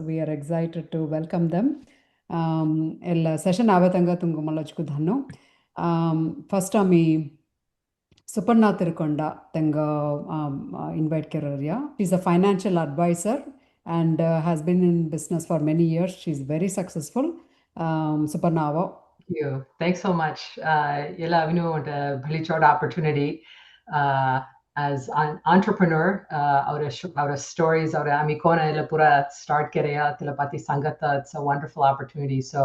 We are excited to welcome them. ಎಲ್ಲ session ಆವತ್ತಂಗ ತುಂಗು ಮಲ್ಲೊಚ್ಕು ಧನ್ನು. First ಆಮಿ ಸುಪರ್ಣ ತಿರುಕೊಂಡ ತೆಂಗ invite kerarya. She's a financial advisor and has been in business for many years. She's very successful. Suparna avo. Thank you. Thanks so much. Yella avinu want a bhali chod opportunity as an entrepreneur. Our stories, our amikona illa pura start kereya tilapati sangata. It's a wonderful opportunity. So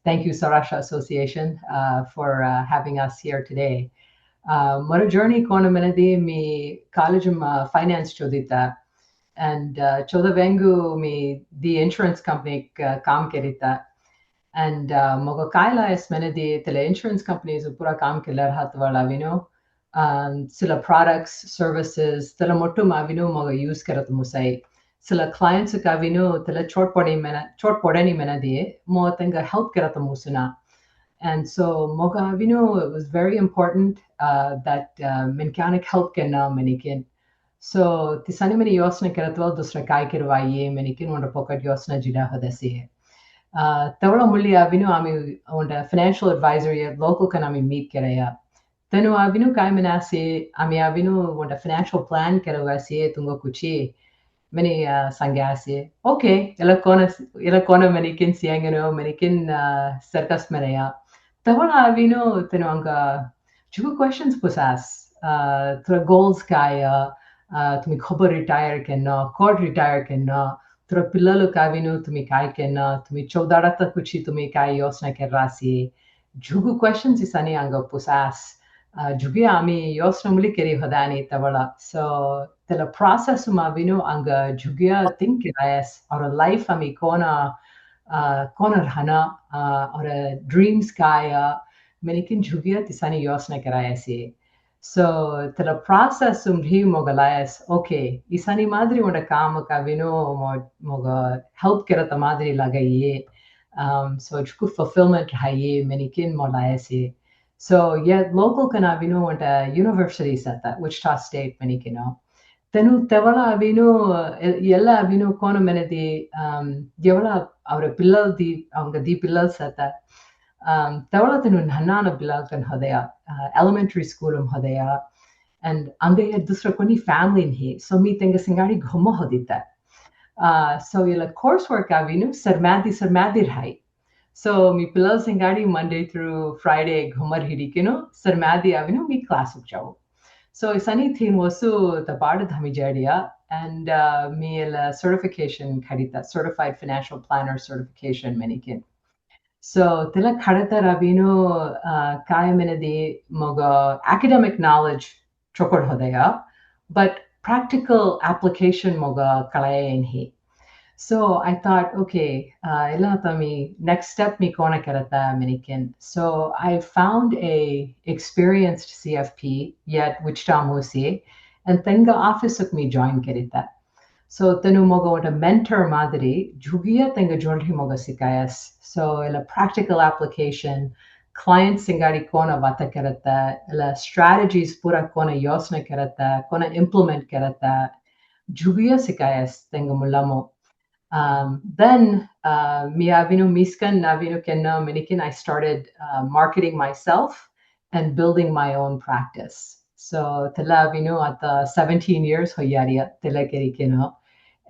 thank you, Sourashtra Association, for having us here today. Mara journey kona menadi mi college finance chodita and choda vengu mi the insurance company kaam kerita. And mogo kaila is menadi tele insurance companies pura kaam kelar hatwala vino sila products services tele mottu mavino mogo use karat musai sila clients ka vino tele chot podani menadi mo tenga help karat musuna. And so moga vino it was very important that mechanic help can menikin. So tisani meni yosna karatwal dusra kai kirwaiye menikin wanda pocket yosna jida hadasi hai. Tawala mulli avinu ami onda financial advisory local kan ami meet keraya. Tenu avinu kai menasi ami avinu onda financial plan kerawasi tungo kuchi many sangasi. Okay, ela kona menikin siangano menikin circus menaya. Tawala avinu tenu anga chuku questions pusas. Tura goals kaya tumi khobar retire kenna, court retire kenna. तुरा पिल्लలు కావిను तुमी काय केना तुमी 14 तक कुछ तुमी काय योजना कर रासी जुगु क्वेश्चन्स इसनी अंग पुसास जुगे आमी योजना मुली केरी हदानी तवला सो तला प्रोसेस माविनु अंग जुगिया थिंक करायस और लाइफ आमी कोना रहना और ड्रीम्स काय मेनिकिन जुगिया तिसानी योजना करायसी. So tela process umri mogalayas okay isani madri onda kaam ka vino moga help kerata madri lagaye so chku fulfillment haye menikin molayasi. So yeah local kana vino onda university sata Wichita State menikino tenu tevala vino yella vino kona menedi yevala avre pillal di avanga di pillal sata tawala tenu nannana bilal kan hadaya elementary school hadaya and angaya dusra koni family hi so mi tenga singari ghomo hodita so yela coursework avinu sarmadi hai so mi pilal singari Monday through Friday ghomar hidikino sarmadi avinu mi class chao. So isani thin wasu the part of Dhamijadia and me certification karita certified financial planner certification menikin. So tila kharata ravino kaya menadi moga academic knowledge chokor hodaya but practical application moga kalaya inhi. So I thought okay ila tami next step mi kona karata menikin. So I found a experienced CFP yet Wichita Musi and tenga office of me join karita. So tenu moga wata mentor madri jugia tenga jorhi moga sikayas. So ila practical application client singari kona vata karata ila strategies pura kona yosna karata kona implement karata jugia sikayas tenga mulamo. Then mi avinu miskan avinu kenna minikin I started marketing myself and building my own practice. So tila avinu at the 17 years hoyaria tila kerikeno.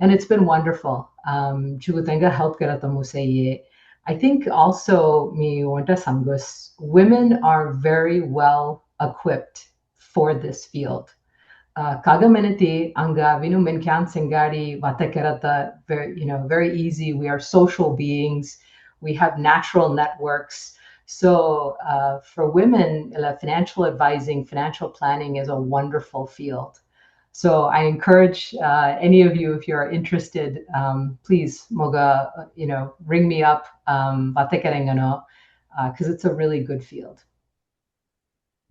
And it's been wonderful. Chugutenga help karata museye. I think also mi wanta samgus. Women are very well equipped for this field. Kagameneti anga vinu menkan singari vata karata very easy. We are social beings. We have natural networks. So for women, financial advising, financial planning is a wonderful field. So I encourage any of you, if you're interested, please moga, ring me up, because it's a really good field.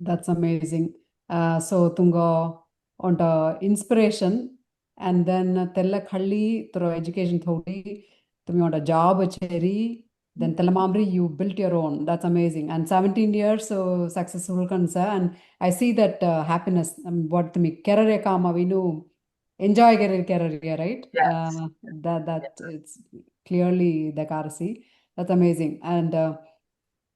That's amazing. So tungo on the inspiration and then tella khalli through education thodi tumi on a job cheri then telamamri you built your own. That's amazing. And 17 years so successful kansa and I see that happiness what tumi kerare kama vinu enjoy career, right? Yes. That it's clearly the Karasi. That's amazing. And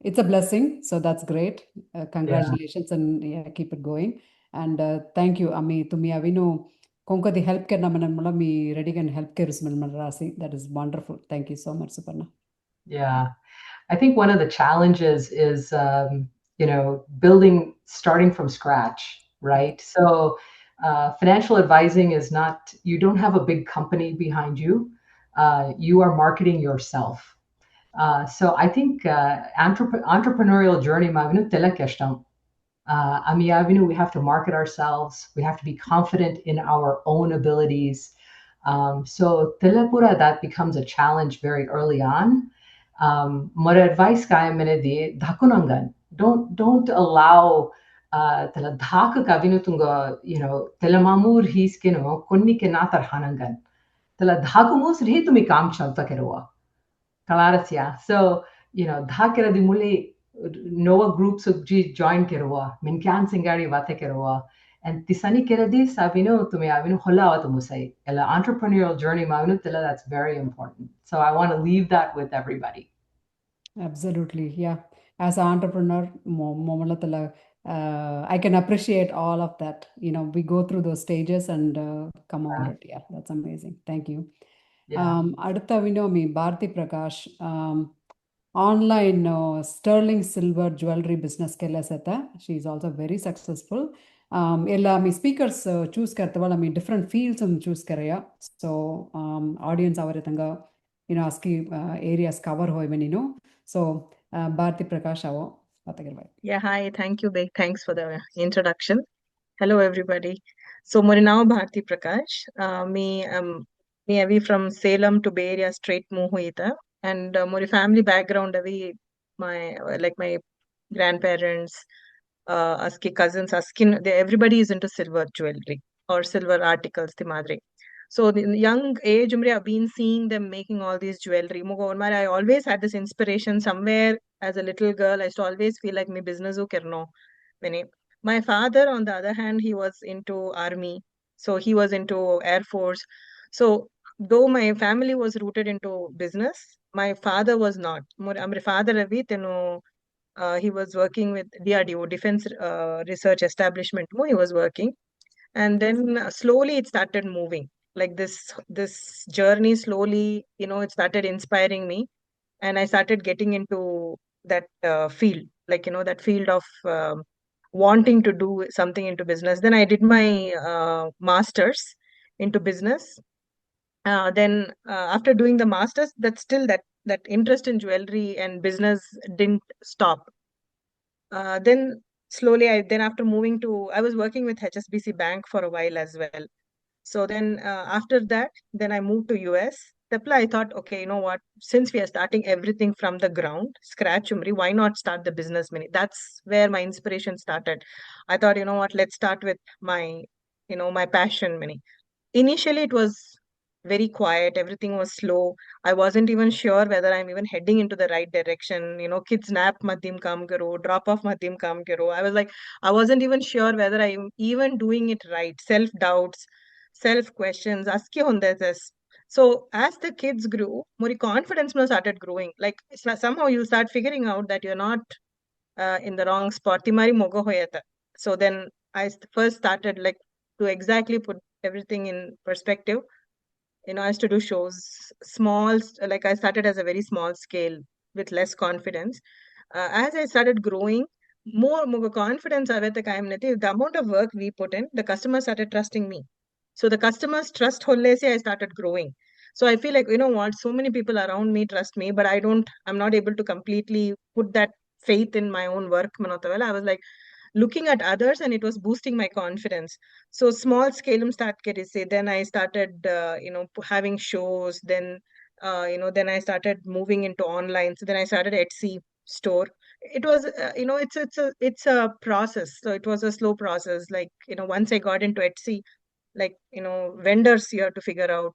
it's a blessing. So that's great. Yeah. Congratulations and yeah, keep it going. And thank you, Ami. To me, Avino, Konka the help care naman me ready can help care rasi. That is wonderful. Thank you so much, Suparna. Yeah. I think one of the challenges is, starting from scratch, right? So, financial advising is not, you don't have a big company behind you. You are marketing yourself. So I think entrepreneurial journey, we have to market ourselves. We have to be confident in our own abilities. So Telepura, that becomes a challenge very early on. Mora advice kaya mene di dhakunangan. Don't allow tela dhaka kavinu tunga, telamamur his kino konni ke natar hanangan. Tela dhakumus rhi tumi kam chalta kerwa. Clarasia. So, dhakera di muli Nova groups of join kerwa, minkan singari vate kerwa. And tisani keradi sabino tumi avinu hola musai. Ela entrepreneurial journey mavinu tila, that's very important. So I want to leave that with everybody. Absolutely. Yeah. As an entrepreneur, I can appreciate all of that. We go through those stages and come over it. Yeah, that's amazing. Thank you. Yeah. அடுத்த மீ Bharathi Prakash online sterling silver jewellery ಬಿಸ್ನೆಸ್ಗೆಲ್ಲ ಸತ she is also very successful ಎಲ್ಲ ಮೀ speakers choose ಕರ್ತವಲ್ಲ ಮೀ different fields choose ಕರೆಯ so audience ಅವರ ತಂಗ ಅಸ್ಕಿ ಏರಿಯಾಸ್ ಕವರ್ ಹೋಯ್ವೆ ನೀನು ಸೊ ಭಾರತಿ ಪ್ರಕಾಶ್ ಅವು Yeah, hi. Thank you, Beg. Thanks for the introduction. Hello, everybody. So, Morinao Bharti Prakash. Me avi from Salem to Bay Area straight move huita. And Mori family background avi my grandparents, aski cousins, everybody is into silver jewelry or silver articles, the madre. So the young age, I've been seeing them making all these jewelry. I always had this inspiration somewhere as a little girl. I used to always feel like my business kerno. My father, on the other hand, he was into army. So he was into Air Force. So though my family was rooted into business, my father was not. My father, he was working with DRDO, Defense Research Establishment. He was working. And then slowly it started moving. Like this journey slowly, it started inspiring me. And I started getting into that field, that field of wanting to do something into business. Then I did my master's into business. Then after doing the master's, that interest in jewelry and business didn't stop. Then slowly, then after moving to, I was working with HSBC Bank for a while as well. So then after that, then I moved to US. I thought, okay, you know what? Since we are starting everything from the ground, scratch, Umri, why not start the business mini? That's where my inspiration started. I thought, you know what? Let's start with my passion mini. Initially, it was very quiet. Everything was slow. I wasn't even sure whether I'm even heading into the right direction. Kids nap madhyam kam karo, drop off madhyam kam karo. I was like, I wasn't even sure whether I'm even doing it right. Self doubts, self questions. Aske hunde this. So as the kids grew, more confidence started growing. Like somehow you start figuring out that you're not in the wrong spot. Timari mogo hoyata. So then first started like to exactly put everything in perspective. I used to do shows, like I started as a very small scale with less confidence. As I started growing, more confidence, the amount of work we put in, the customers started trusting me. So the customers trust holle se I started growing. So I feel like, you know what, so many people around me trust me, but I'm not able to completely put that faith in my own work. I was like, looking at others and it was boosting my confidence. So small scale start kari se. Then I started having shows. Then then I started moving into online. So then I started Etsy store. It was it's a process. So it was a slow process. Like once I got into Etsy, like vendors you have to figure out,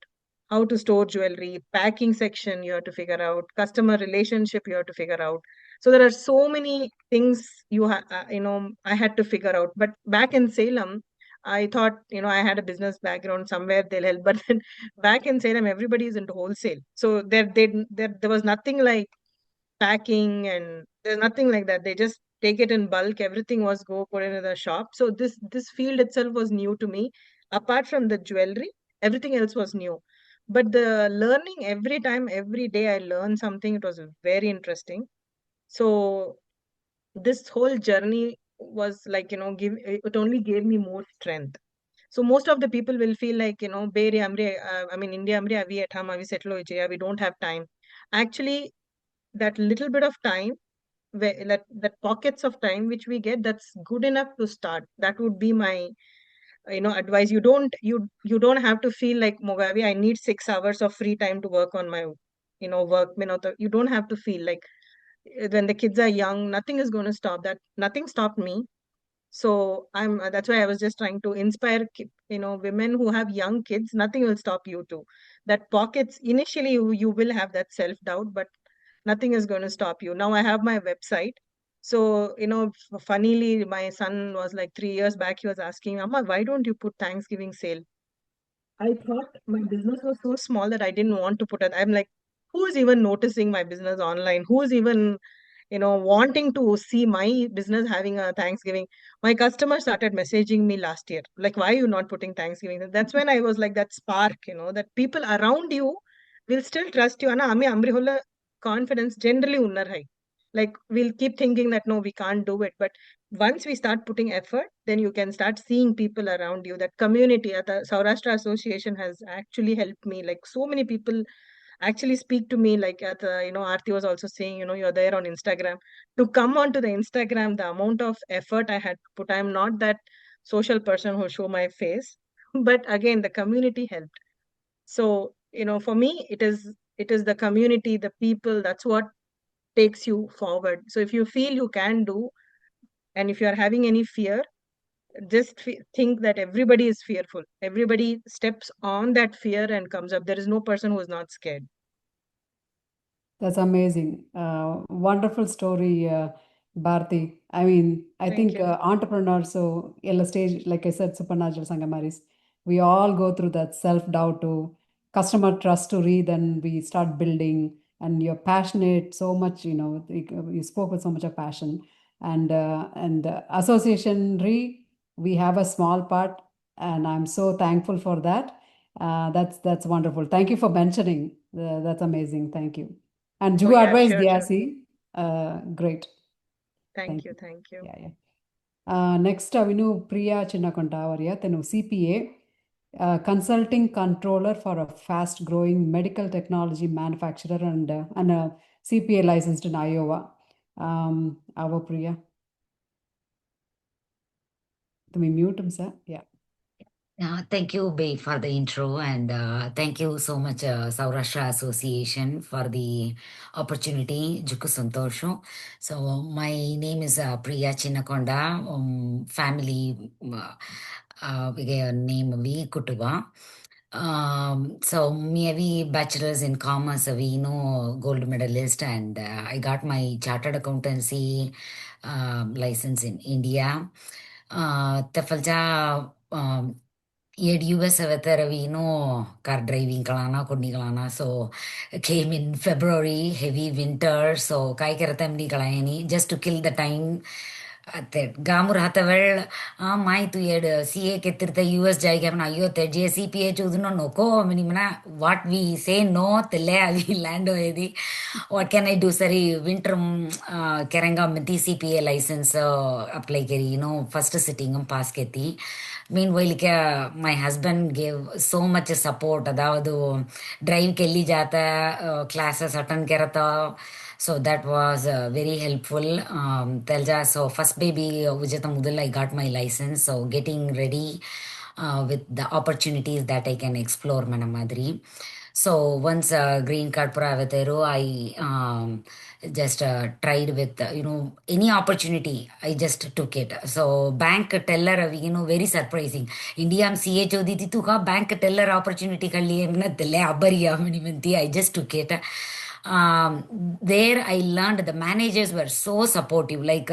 how to store jewelry, packing section you have to figure out, customer relationship you have to figure out. So there are so many things I had to figure out. But back in Salem, I thought, I had a business background somewhere they'll help, but then back in Salem, everybody is into wholesale. So there was nothing like packing, and there's nothing like that. They just take it in bulk. Everything was go put into the shop. So this field itself was new to me. Apart from the jewelry, everything else was new. But the learning every time, every day I learned something. It was very interesting. So this whole journey was like, it only gave me more strength. So most of the people will feel like, Bay Area, I mean, India, we at home, we settle, we don't have time. Actually, that little bit of time, that pockets of time which we get, that's good enough to start. That would be my, advice. You don't have to feel like, Mogavi, I need 6 hours of free time to work on my, work. You don't have to feel like, when the kids are young, nothing is going to stop that. Nothing stopped me. So that's why I was just trying to inspire, women who have young kids. Nothing will stop you too. That pockets, initially you will have that self doubt, but nothing is going to stop you. Now I have my website. So, funnily, my son was like 3 years back. He was asking, Amma, why don't you put Thanksgiving sale? I thought my business was so small that I didn't want to put it. I'm like, who's even noticing my business online? Who's even, wanting to see my business having a Thanksgiving? My customers started messaging me last year, like, why are you not putting Thanksgiving? That's when I was like, that spark, that people around you will still trust you. And Amri holla confidence generally unnar hai. Like, we'll keep thinking that no, we can't do it. But once we start putting effort, then you can start seeing people around you. That community at the Sourashtra Association has actually helped me. Like, so many people actually speak to me, like, at the, Aarti was also saying, you're there on Instagram. To come onto the Instagram, the amount of effort I had put, I'm not that social person who show my face. But again, the community helped. So, for me, it is the community, the people, that's what takes you forward. So if you feel you can do, and if you are having any fear, just think that everybody is fearful. Everybody steps on that fear and comes up. There is no person who is not scared. That's amazing. Wonderful story, Bharti. I mean, I Thank think you. entrepreneurs, so in a stage, like I said, Supernatural Sangamaris, we all go through that self-doubt to customer trust to read, then we start building, and you're passionate so much, you spoke with so much of passion. And association re, we have a small part, and I'm so thankful for that. That's wonderful. Thank you for mentioning. That's amazing. Thank you. And Oh you yeah, advise sure, the sure. great. Thank Thank you, you. thank you. Yeah, yeah. Next, Priya Chinnakonta Avarya, then CPA, consulting controller for a fast-growing medical technology manufacturer and a CPA licensed in Iowa. Our Priya, to me mute him, sir. Yeah. Thank you, Bay, for the intro, and thank you so much, Sourashtra Association, for the opportunity. Juku Santosho. So, my name is Priya Chinnakonda, family name V Kutuba. So, me have bachelor's in commerce, we know gold medalist, and I got my chartered accountancy license in India. Tefalja US car driving kalana konni kalana. So came in February, heavy winter. So kai karatam ni kalayani just to kill the time. Gamur hatavel mai tu yed CA ketirta US jaiga na yo te JCPA chuduno noko minimana what we say no tele avi land edi. What can I do? Sorry, winter kerenga mati CPA license apply keri, first sitting pass keti. Meanwhile, my husband gave so much support. Adavadu drive kelli jata classes attend kerata. So that was very helpful. Telja, so first baby Vijata Mudal, I got my license. So getting ready with the opportunities that I can explore Manamadri. So once green card Pravatero, I just tried with, any opportunity. I just took it. So bank teller, very surprising. India CA chodi ti tu ka bank teller opportunity kalli emna telle abariya mani I just took it. There I learned the managers were so supportive. Like,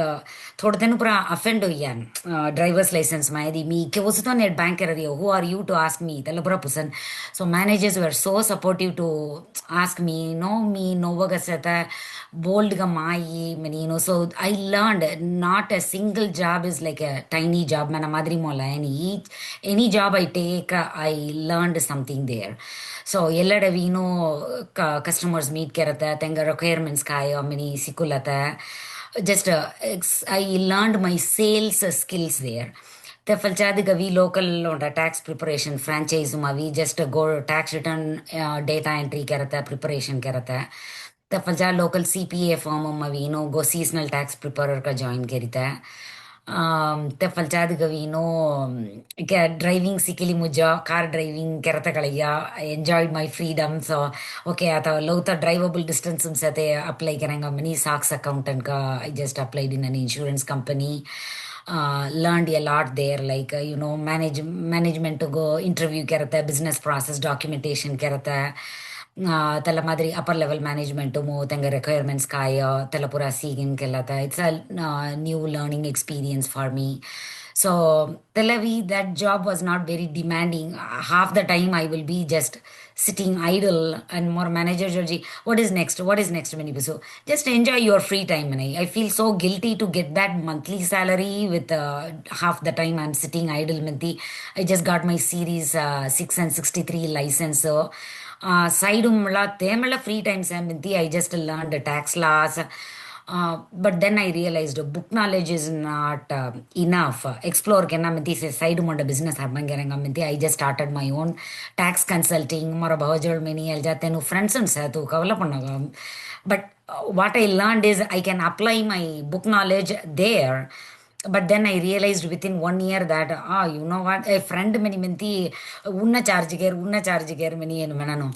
थोड़ा दिन पूरा offend हो गया driver's license मायदी मी के वो तो net banker रही हो. Who are you to ask me? तला पूरा पुसन. So managers were so supportive to ask me. No work asata bold ka mai many. So I learned not a single job is like a tiny job. Mana madri mola any job I take, I learned something there. So ಎಲ್ಲಡವಿನೂ customers meet kerata tenga requirements kayo many sikulata just I learned my sales skills there. The falchadiga local tax preparation franchise we just go tax return data entry kerata preparation kerata. The falcha local CPA firm we go seasonal tax preparer ka join kerita. ते फलचाद गवीनो क्या driving सिकली मुझा car driving करता कलिया I enjoyed my freedom. So okay आता लोता drivable distance से ते apply करेंगे money socks accountant का I just applied in an insurance company. Learned a lot there, like management to go interview करता business process documentation करता तला मादरी upper level management mo tenga requirements kaya tala pura sigin kelata. It's a new learning experience for me. So Telavi, that job was not very demanding. Half the time I will be just sitting idle and more manager Georgie, what is next? What is next? Many so just enjoy your free time. And I feel so guilty to get that monthly salary with half the time I'm sitting idle. Minti. I just got my series 6 and 63 license. So side temala free time Minti, I just learned the tax laws. But then I realized book knowledge is not enough. Explore kenna minti se side monda business harmangerenga minti. I just started my own tax consulting. Mara bahajal many aljate no friends and sa tu kavala pannaga. But what I learned is I can apply my book knowledge there. But then I realized within 1 year that you know what, a friend many minti unna charge care many and manano.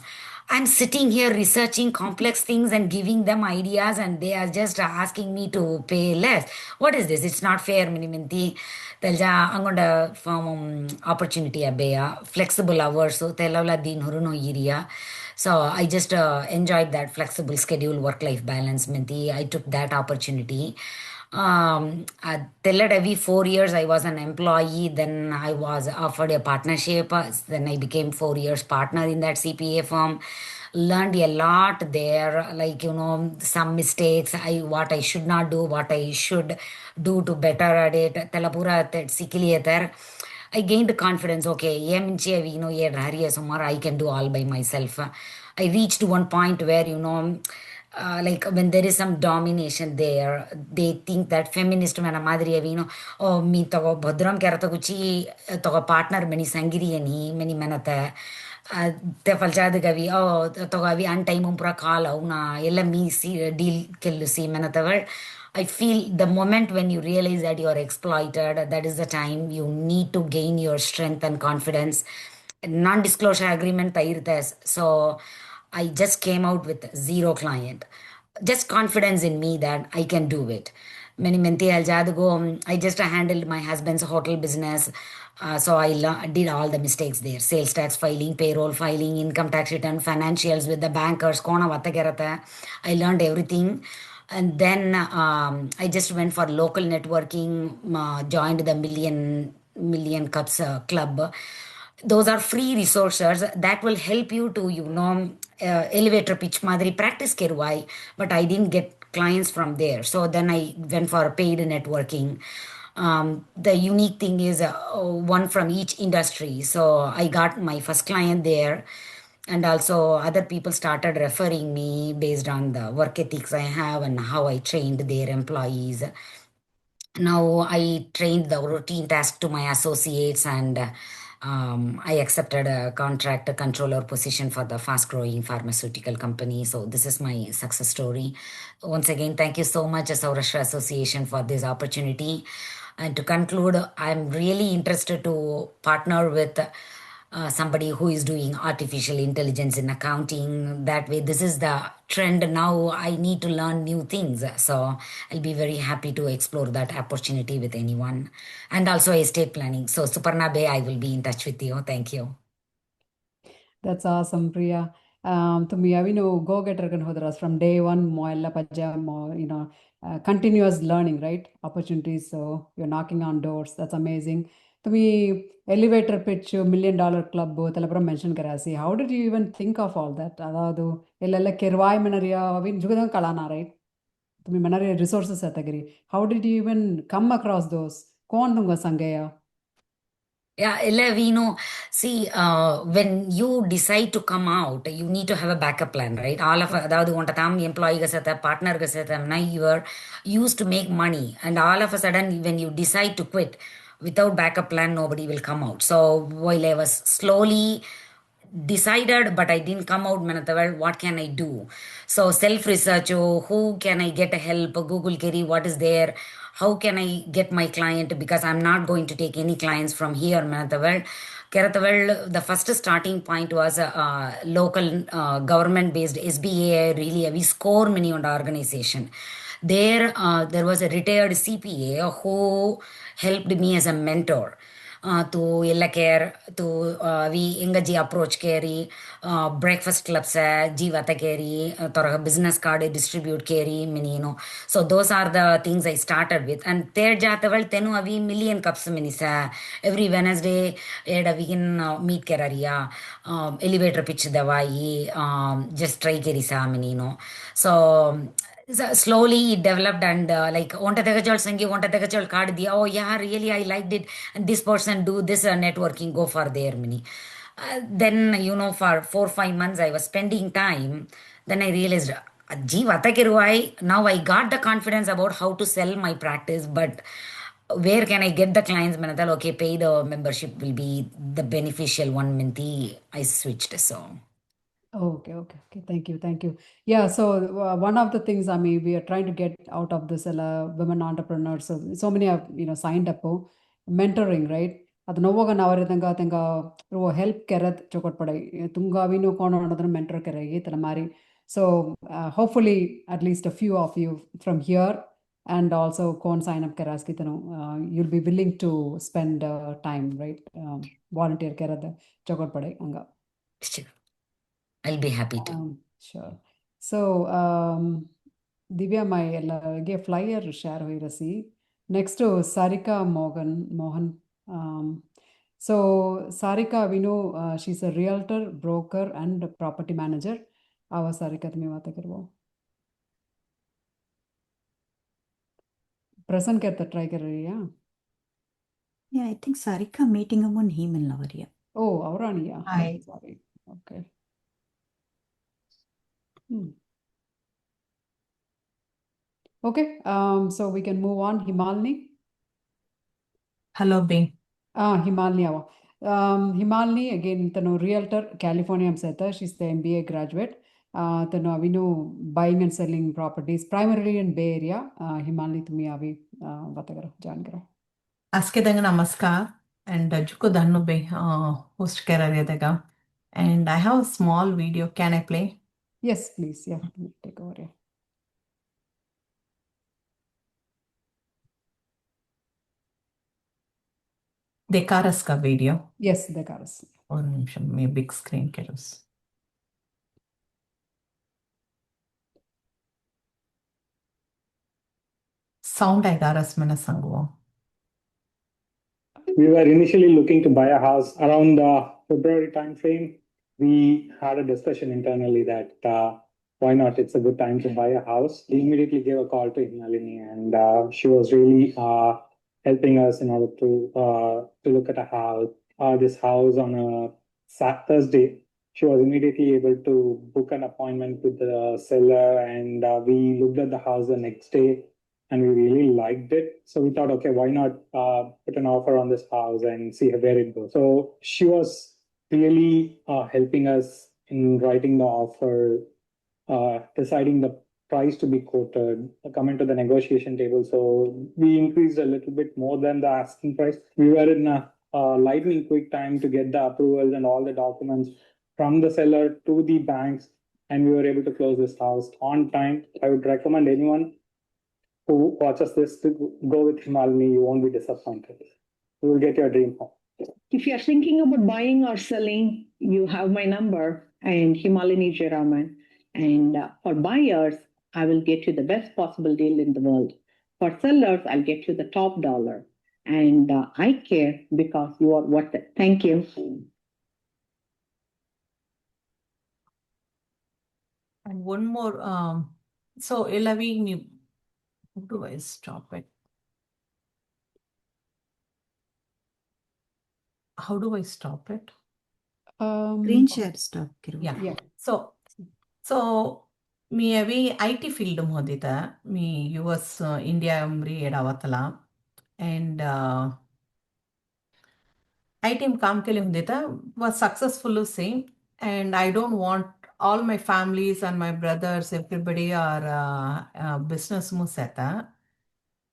I'm sitting here researching complex things and giving them ideas, and they are just asking me to pay less. What is this? It's not fair. Miniminti, telja angonda form opportunity abeya flexible hours. So telavla din huruno iria. So I just enjoyed that flexible schedule, work-life balance. Minti, I took that opportunity. Till every 4 years I was an employee, then I was offered a partnership, then I became 4 years partner in that CPA firm. Learned a lot there, like some mistakes, what I should not do, what I should do to better at it. Telapura sikili there. I gained confidence. Okay, I can do all by myself. I reached one point where like when there is some domination there, they think that feminist mana madri oh me togo bhadram kerata kuchi togo partner many sangiri ani many manata te falchad gavi oh togo avi an time pura call na ella me see deal kellu see manata. I feel the moment when you realize that you are exploited, that is the time you need to gain your strength and confidence. Non-disclosure agreement tayirtes. So I just came out with zero client. Just confidence in me that I can do it. Many menti aljadago, I just handled my husband's hotel business. So I did all the mistakes there. Sales tax filing, payroll filing, income tax return, financials with the bankers. Kona vata I learned everything. And then I just went for local networking, joined the Million Cups Club. Those are free resources that will help you to, elevator pitch madri practice kerwai, but I didn't get clients from there. So then I went for paid networking. The unique thing is one from each industry. So I got my first client there. And also other people started referring me based on the work ethics I have and how I trained their employees. Now I trained the routine task to my associates, and I accepted a contract controller position for the fast growing pharmaceutical company. So this is my success story. Once again, thank you so much, Sourashtra Association, for this opportunity. And to conclude, I'm really interested to partner with somebody who is doing artificial intelligence in accounting. That way, this is the trend now. I need to learn new things. So I'll be very happy to explore that opportunity with anyone. And also estate planning. So Suparna Bay, I will be in touch with you. Thank you. That's awesome, Priya. ತುಮಿ ಅವಿನು ಗೋ getter ಹೋದ್ರ from day one ಎಲ್ಲ ಪಜ್ಜ continuous learning, right? Opportunities, so you're knocking on doors. That's amazing. ತುಮಿ elevator pitch $1 million club ತಲೆಪುರ mention ಕರಾಸಿ. How did you even think of all that? ಅದಾವುದು ಎಲ್ಲೆಲ್ಲ ಕೆರ್ವಾಯ್ ಮನರಿಯ ಅವಿನ್ ಜುಗದಂಗ್ ಕಳಾನ, right? ತುಮಿ ಮನರಿಯ ರಿಸೋರ್ಸಸ್ ಅತಗಿರಿ. How did you even come across those? ಕೋನ್ ತುಂಗ ಸಂಗಯ? Yeah, we know. See, when you decide to come out, you need to have a backup plan, right? All of அதாவது உன்ட தாம் employee கசத்த partner கசத்தம்னா you are used to make money, and all of a sudden when you decide to quit without backup plan, nobody will come out. So while I was slowly decided, but I didn't come out, manataval, what can I do? So self research, who can I get help? Google Keri, what is there? How can I get my client? Because I'm not going to take any clients from here, manataval. Kerataval, the first starting point was a local government based SBA, really a score many on the organization. There was a retired CPA who helped me as a mentor. To ಎಲ್ಲ ಕೇರ್ to ವಿ ಎಂಗಜಿ approach ಕೇರಿ breakfast clubs ಜೀವತ ಕೇರಿ ತೊರಗ business card distribute ಕೇರಿ ಮಿನಿನು so those are the things I started with and ತೇರ್ಡ್ ಜಾತವಳ್ ತೆನು ಅವಿ ಮಿಲಿಯನ್ ಕಪ್ಸ್ ಮಿನಿಸ ಎವ್ರಿ ವೆನಸ್ಡೇ ಏಡ್ ಅವಿಗಿನ್ ಮೀಟ್ ಕೆರರಿಯ ಎಲಿವೇಟರ್ ಪಿಚ್ ದವಾಯಿ ಜಸ್ಟ್ ಟ್ರೈ ಕೆರಿಸಾ ಮಿನಿನು so slowly it developed, and like onta tegachol sangi onta tegachol card diya, oh yeah, really I liked it, and this person do this networking, go for there mini. Then for 4-5 months I was spending time. Then I realized now I got the confidence about how to sell my practice, but where can I get the clients? Manadal, okay, pay the membership will be the beneficial one. Minti I switched. So Okay. Thank you. Yeah, so one of the things, I mean, we are trying to get out of this women entrepreneurs. So many have, signed up mentoring, right? ಅದು ನೋವಾಗ ನಾವರಿದಂಗ ತಂಗ help ಕೆರತ್ ಚೊಕೊಟ್ ಪಡೈ Tunga ಅವಿನು ಕೋಣ ಅನ್ನೋದನ್ನ mentor ಕೆರೆ ಈ ತರ ಮಾರಿ. So hopefully at least a few of you from here and also con sign up keraski you'll be willing to spend time, right? Volunteer kerada chokot padai anga. sure, I'll be happy to. Sure. So Divya, my give flyer share hoirasi. Next to Sarika Mohan. So Sarika, we know she's a realtor, broker, and property manager. Our Sarika, तुम्ही बात करवो. Present करता try कर रही है. Yeah, I think Sarika meeting among him in Lavaria. Oh, Aurania. Hi. Sorry. Okay. Okay. So we can move on. Himalini. Hello, B. Himalini. Himalini, again, realtor, California Amseta. She's the MBA graduate. We know buying and selling properties, primarily in Bay Area. Himalini, tumi avi batagaro, jangaro. Aske danga namaskar and juko dannu be host kerare daga. And I have a small video. Can I play? Yes, please. Yeah, take over. Yeah. Dekaras ka video. Yes, Dekaras. Or me big screen keros. Sound Dekaras mana sanguo. We were initially looking to buy a house around the February timeframe. We had a discussion internally that why not? It's a good time to buy a house. We immediately gave a call to Himalini, and she was really helping us in order to look at a house. This house on a Thursday. She was immediately able to book an appointment with the seller, and we looked at the house the next day. And we really liked it. So we thought, okay, why not put an offer on this house and see where it goes. So she was really helping us in writing the offer, deciding the price to be quoted, coming to the negotiation table. So we increased a little bit more than the asking price. We were in a lightning quick time to get the approvals and all the documents from the seller to the banks. And we were able to close this house on time. I would recommend anyone who watches this to go with Himalini. You won't be disappointed. You will get your dream home. If you are thinking about buying or selling, you have my number. and Himalini Jaraman. And for buyers, I will get you the best possible deal in the world. For sellers, I'll get you the top dollar. And I care because you are worth it. Thank you. And one more. So, Elavi, how do I stop it? How do I stop it? Screen share stop करो. Yeah. Yeah. So me avi IT field modita me US India umri edavatala and IT काम के लिए होता was successful same and I don't want all my families and my brothers everybody are business museta.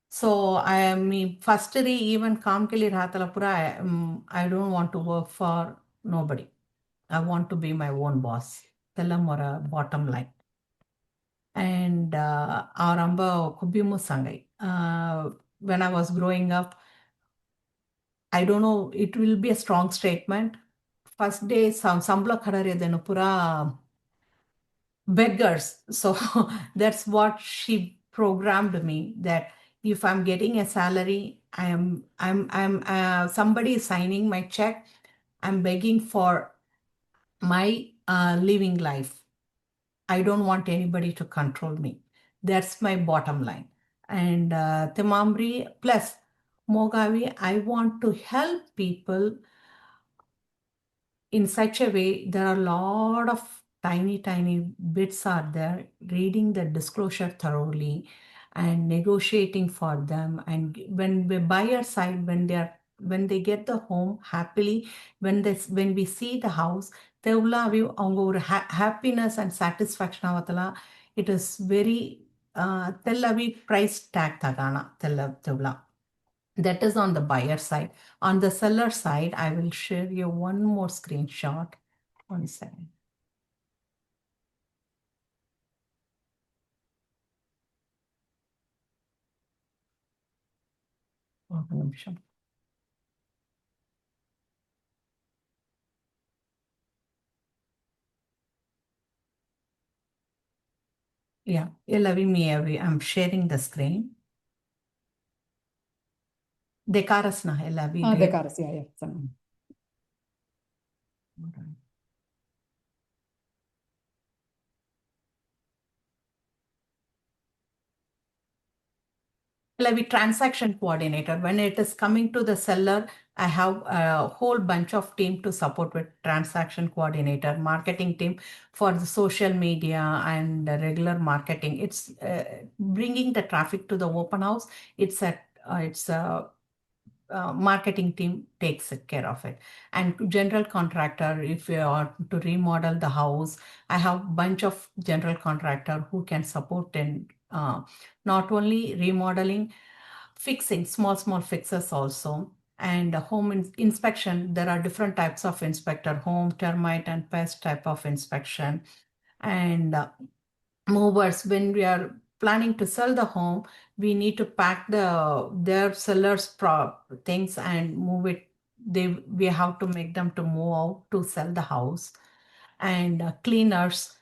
So I am me first day even काम के लिए रहता पूरा I don't want to work for nobody. I want to be my own boss. Tellam or a bottom line. And Aramba Kubimu Sangai. When I was growing up, I don't know, it will be a strong statement. First day, Sambla Khadare Denupura beggars. So that's what she programmed me that if I'm getting a salary, I'm somebody is signing my check, I'm begging for my living life. I don't want anybody to control me. That's my bottom line. And Timamri plus Mogavi, I want to help people in such a way. There are a lot of tiny bits are there, reading the disclosure thoroughly and negotiating for them. And when the buyer side, when they get the home happily, when we see the house, happiness and satisfaction avatala, it is very price tag tagana tevla. That is on the buyer side. On the seller side, I will share you one more screenshot. 1 second. ఒక నిమిషం. Yeah, I'm sharing the screen. Dekaras na Elavi. Dekaras, yeah. Elavi transaction coordinator. When it is coming to the seller, I have a whole bunch of team to support with transaction coordinator, marketing team for the social media and the regular marketing. It's bringing the traffic to the open house. It's a marketing team takes care of it. And general contractor, if you are to remodel the house, I have a bunch of general contractor who can support in not only remodeling, fixing small fixes also. And home inspection, there are different types of inspector, home, termite and pest type of inspection. And movers, when we are planning to sell the home, we need to pack their sellers things and move it. We have to make them to move out to sell the house. And cleaners,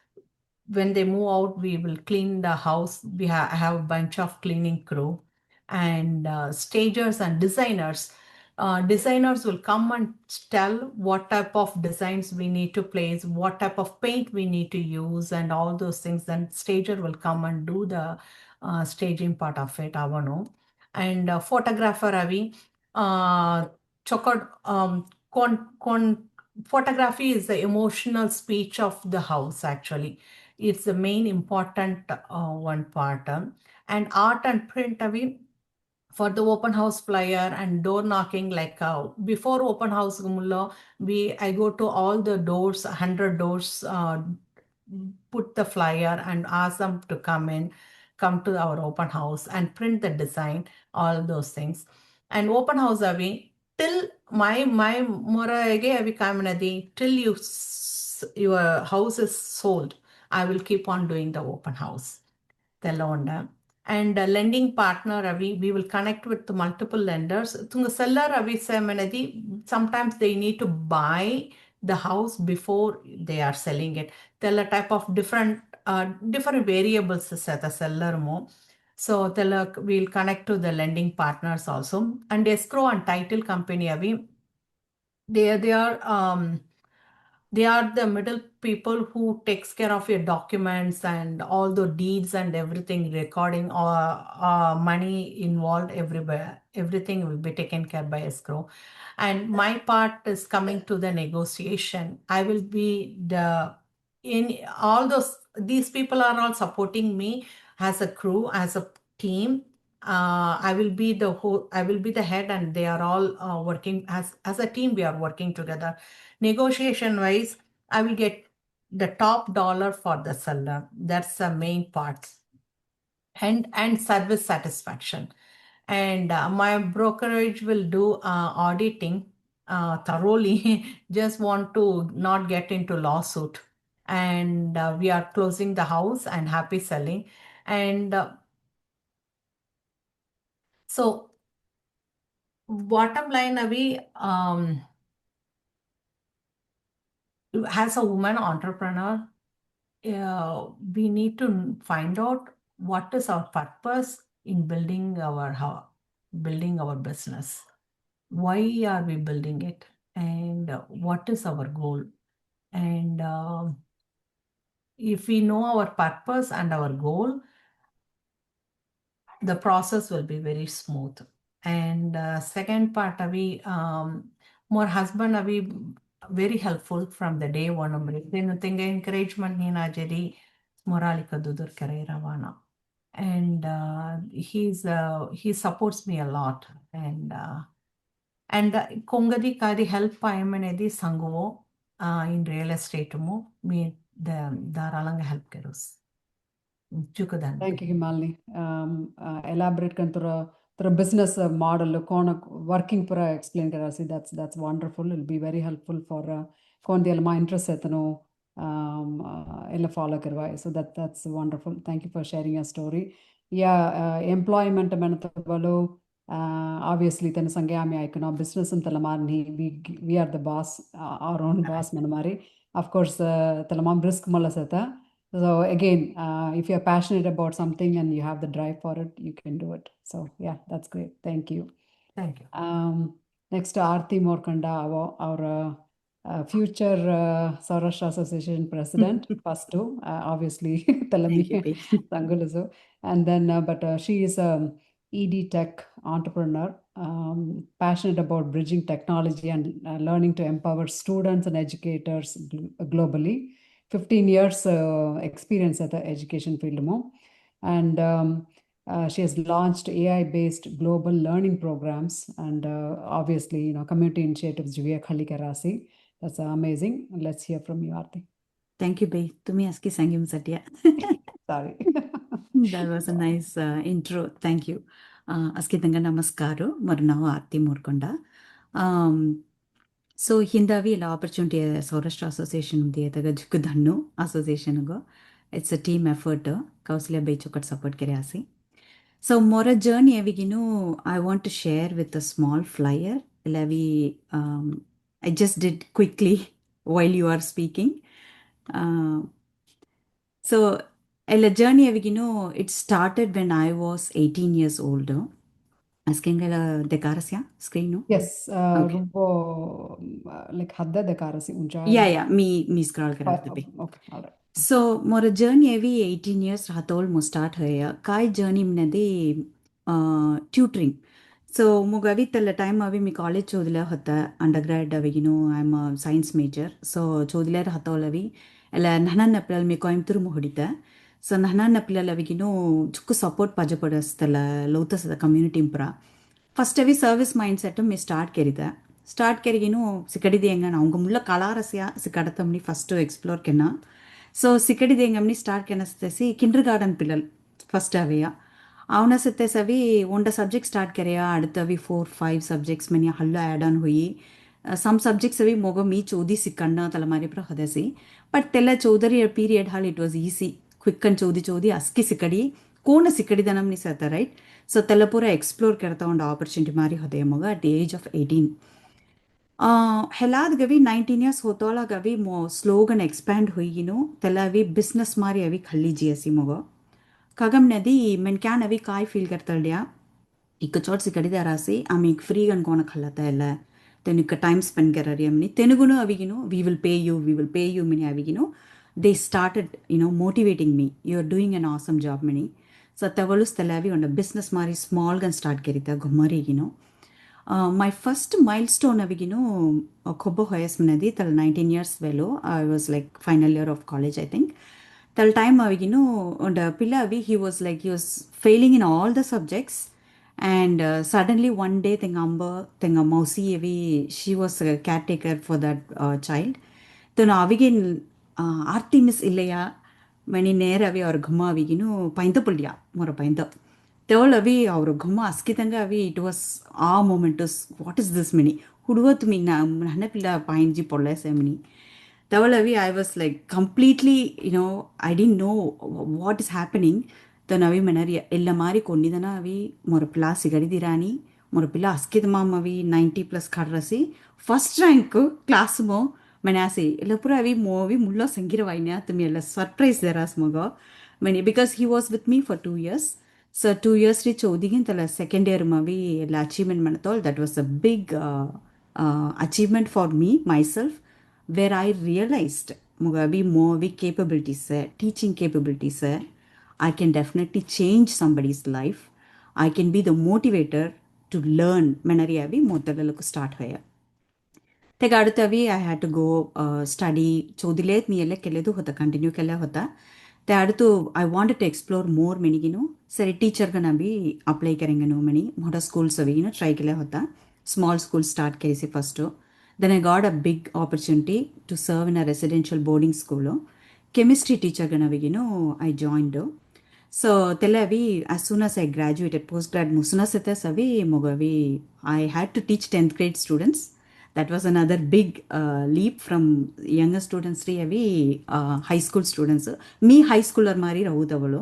when they move out, we will clean the house. We have a bunch of cleaning crew. And stagers and designers. Designers will come and tell what type of designs we need to place, what type of paint we need to use, and all those things. Then stager will come and do the staging part of it. And photographer Ravi, photography is the emotional speech of the house. Actually, it's the main important one part. And art and print Ravi, for the open house flyer and door knocking, like before open house I go to all the doors, 100 doors, put the flyer and ask them to come to our open house and print the design, all those things. And open house avi till my morage avi kaminadi till your house is sold, I will keep on doing the open house. Telonda. And lending partner Ravi, we will connect with the multiple lenders. Tunga seller Ravi Semenadi, sometimes they need to buy the house before they are selling it. Tell a type of different variables set the seller more. So we'll connect to the lending partners also. And escrow and title company avi, they are the middle people who takes care of your documents and all the deeds and everything, recording or money involved everywhere. Everything will be taken care by escrow. And my part is coming to the negotiation. I will be in all those, these people are all supporting me as a crew, as a team. I will be the head, and they are all working as a team. We are working together. Negotiation wise, I will get the top dollar for the seller. That's the main part. And service satisfaction. And my brokerage will do auditing thoroughly. Just want to not get into lawsuit. And we are closing the house and happy selling. And so bottom line, Avi, as a woman entrepreneur, we need to find out what is our purpose in building our business. Why are we building it? And what is our goal? And if we know our purpose and our goal, the process will be very smooth. And second part, Avi, more husband Avi very helpful from the day one. Encouragement nina jedi moralika dudur kare ravana. And he supports me a lot. And kongadi kadi help payamanedi sanguvo in real estate mo me the daralanga help kerus. Thank you, Himalini. Elaborate through business model, working pura explain karasi. That's wonderful. It'll be very helpful for my interest follow karwai. So that's wonderful. Thank you for sharing your story. Yeah, employment manatavalu. Obviously, then sangami icon business and talamarni. We are the boss, our own boss manamari. Of course, talamam risk malasata. So again, if you're passionate about something and you have the drive for it, you can do it. So yeah, that's great. Thank you. Thank you. Next, Aarti Morkanda, our future Sourashtra Association president, first two, obviously, Talami Sangulazo. And then, but she is an ED tech entrepreneur, passionate about bridging technology and learning to empower students and educators globally. 15 years experience at the education field mo. And she has launched AI-based global learning programs and obviously, community initiatives. That's amazing. Let's hear from you, Aarti. Thank you, Bay. Tumi aski sangim satya. Sorry. That was a nice intro. Thank you. Aski tanga namaskaru. Marnao Aarti Morkonda. So Hindavi la opportunity Sourashtra Association the association go. It's a team effort. Kauslia Bay chokat support kariasi. So more a journey I want to share with a small flyer. I just did quickly while you are speaking. So a journey it started when I was 18 years old. Asking dekarasya screen no? Yes, like hadda dekarasi unja. Yeah, me scroll kara Okay, all right. So more a journey 18 years hatol mo start hoya. Kai journey mnadi tutoring. So mugavi tella time avi me college chodila hata undergrad I'm a science major. So chodila hatolavi ela nanan napilal me Coimbatore mo hodita. So nanan napilal chukku support pajapadastala lotus the community impra. First avi service mindset me start kerida. Start kerigino sikadidi engana avanga mulla kalarasya sikadatamni first to explore kenna. So sikadidi engamni start kenastesi kindergarten pillal first aveya. Avuna sittesavi onda subject start kereya adutavi 4-5 subjects many halla add on hui. Some subjects avi moga me chodi sikkanna talamari pra hadasi. But tella chodari period hal it was easy. Quick and chodi aski sikadi kona sikadi danamni sata, right? So Telapura explore karta on opportunity mari hade moga at the age of 18. हेलाद Gavi 19 years होतोला Gavi मो slogan expand हुई तेलावी business मारी अवी खल्ली जियसी मोगो कगम नदी मन क्या नवी काय feel करता लिया इक चोट सी कड़ी दरासी आम एक फ्री गन कोना खल्लाता है तेनुक टाइम स्पेंड कर रही हमनी तेनुगुनु अविगिनो वी विल पे यू मिनी अविगिनो they started motivating me, you're doing an awesome job mini so tavalus talavi on a business mari small gun start kerita gumari my first milestone avigino kobo hoyas manadi tal 19 years velo I was like final year of college I think tal time avigino on the pillavi he was failing in all the subjects and suddenly one day tenga mausi avi she was a caretaker for that child then avigin Aarti miss ಇಲ್ಲಯ್ಯ ಮಣಿ ನೇರ ಅವಿ ಅವ್ರ ಘಮ್ಮ ಅವಿಗಿನು ಪೈಂತ ಪುಲ್ಯ ಮೊರ ಪೈಂತ ತೆವಳು ಅವಿ ಅವ್ರ ಘಮ್ಮ ಅಸ್ಕಿತಂಗ ಅವಿ it was a momentous what is this ಮಿನಿ ಹುಡುವತ್ತು ಮೀ ನನ್ನ ಪಿಲ್ಲ ಪಾಯಿಂಜಿ ಪೊಳ್ಳೆಸೆ ಮಿನಿ ತೆವಳು ಅವಿ I was like completely I didn't know what is happening ತನ ಅವಿ ಮನರಿ ಎಲ್ಲ ಮಾರಿ ಕೊಂಡಿದನ ಅವಿ ಮೊರ ಪಿಲ್ಲ ಸಿಗಡಿದಿರಾನಿ ಮೊರ ಪಿಲ್ಲ ಅಸ್ಕಿದ ಮಾಮ್ ಅವಿ 90+ ಕಡ್ರಸಿ ಫಸ್ಟ್ ರ್ಯಾಂಕ್ ಕ್ಲಾಸ್ ಮೋ Manasi, Lapura vi movie mulla sangira vaina to me a surprise there as mogo. Many because he was with me for 2 years. So 2 years reach odigin tala second year movie achievement manatol. That was a big achievement for me myself, where I realized mugabi movie capabilities, teaching capabilities. I can definitely change somebody's life. I can be the motivator to learn. Manariavi modalalu start hoya. तेग अडुतवी I had to go study चौदिलेत मी एले केलेदु होता continue केला होता ते अडुतु I wanted to explore more मेनिगिनो सरी टीचर गना भी अप्लाई करेंगे मनी मोटा स्कूल्स अभी ट्राई केला होता स्मॉल स्कूल स्टार्ट केसी first then I got a big opportunity to serve in a residential boarding school chemistry teacher gana भी I joined so telavi as soon as I graduated postgrad musuna seta savi mogavi I had to teach 10th grade students. That was another big leap from younger students to high school students. Me high schooler mari rahudavalo.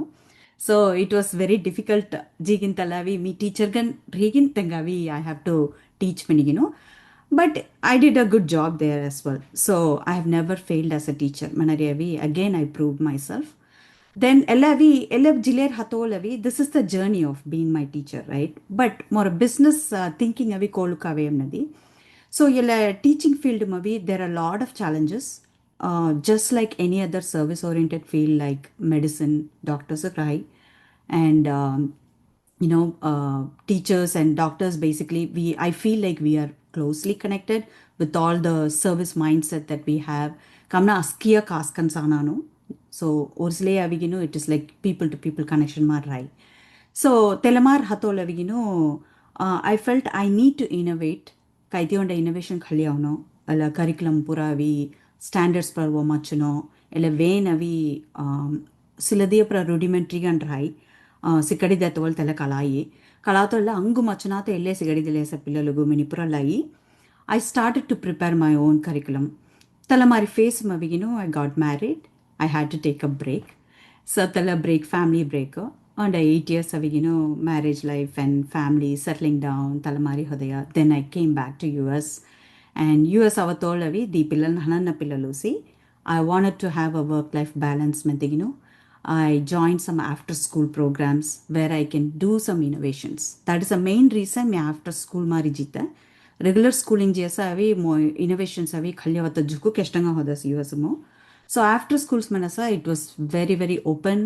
So it was very difficult. Jigin talavi me teacher gan regin tengavi I have to teach many but I did a good job there as well. So I have never failed as a teacher. Manariavi again I proved myself. Then Elav Jiler Hatolavi, this is the journey of being my teacher, right? But more business thinking avi kolukave nadi. So yella teaching field maybe there are a lot of challenges. Just like any other service oriented field like medicine, doctors are high, and teachers and doctors basically I feel like we are closely connected with all the service mindset that we have. Kamna askia kaskan sanano. So orsle avigino it is like people to people connection mar rai. So telamar hatol avigino I felt I need to innovate. Kaiti onda innovation khali avno. Ala curriculum pura avi standards par wo machno. Ela vein avi siladia pra rudimentary gan rai. ಸಿಕ್ಕಡಿ ದತ್ತವಲ್ ತಲೆ ಕಲಾಯಿ ಕಲಾತೊಲ್ಲ ಅಂಗು ಮಚನಾತ ಎಲ್ಲೇ ಸಿಗಡಿದಿಲ್ಲ ಸ ಪಿಲ್ಲಲುಗು ಮಿನಿಪುರಲ್ಲಾಯಿ I started to prepare my own curriculum ತಲ ಮಾರಿ ಫೇಸ್ ಮವಿಗಿನು I got married I had to take a break so ತಲ break family break and 8 years ಅವಿಗಿನು marriage life and family settling down ತಲಮಾರಿ ಹೊದಯ then I came back to US and US ಅವತ್ತೋಳವಿ ದಿ ಪಿಲ್ಲಲ್ ಹನನ್ನ ಪಿಲ್ಲಲೂಸಿ I wanted to have a work life balance ಮೆಂತಿಗಿನು I joined some after school programs where I can do some innovations. That is the main reason me after school mari jita. Regular schooling jesa avi mo innovations avi khalyavata juku keshtanga hodas US mo. So after schools manasa it was very very open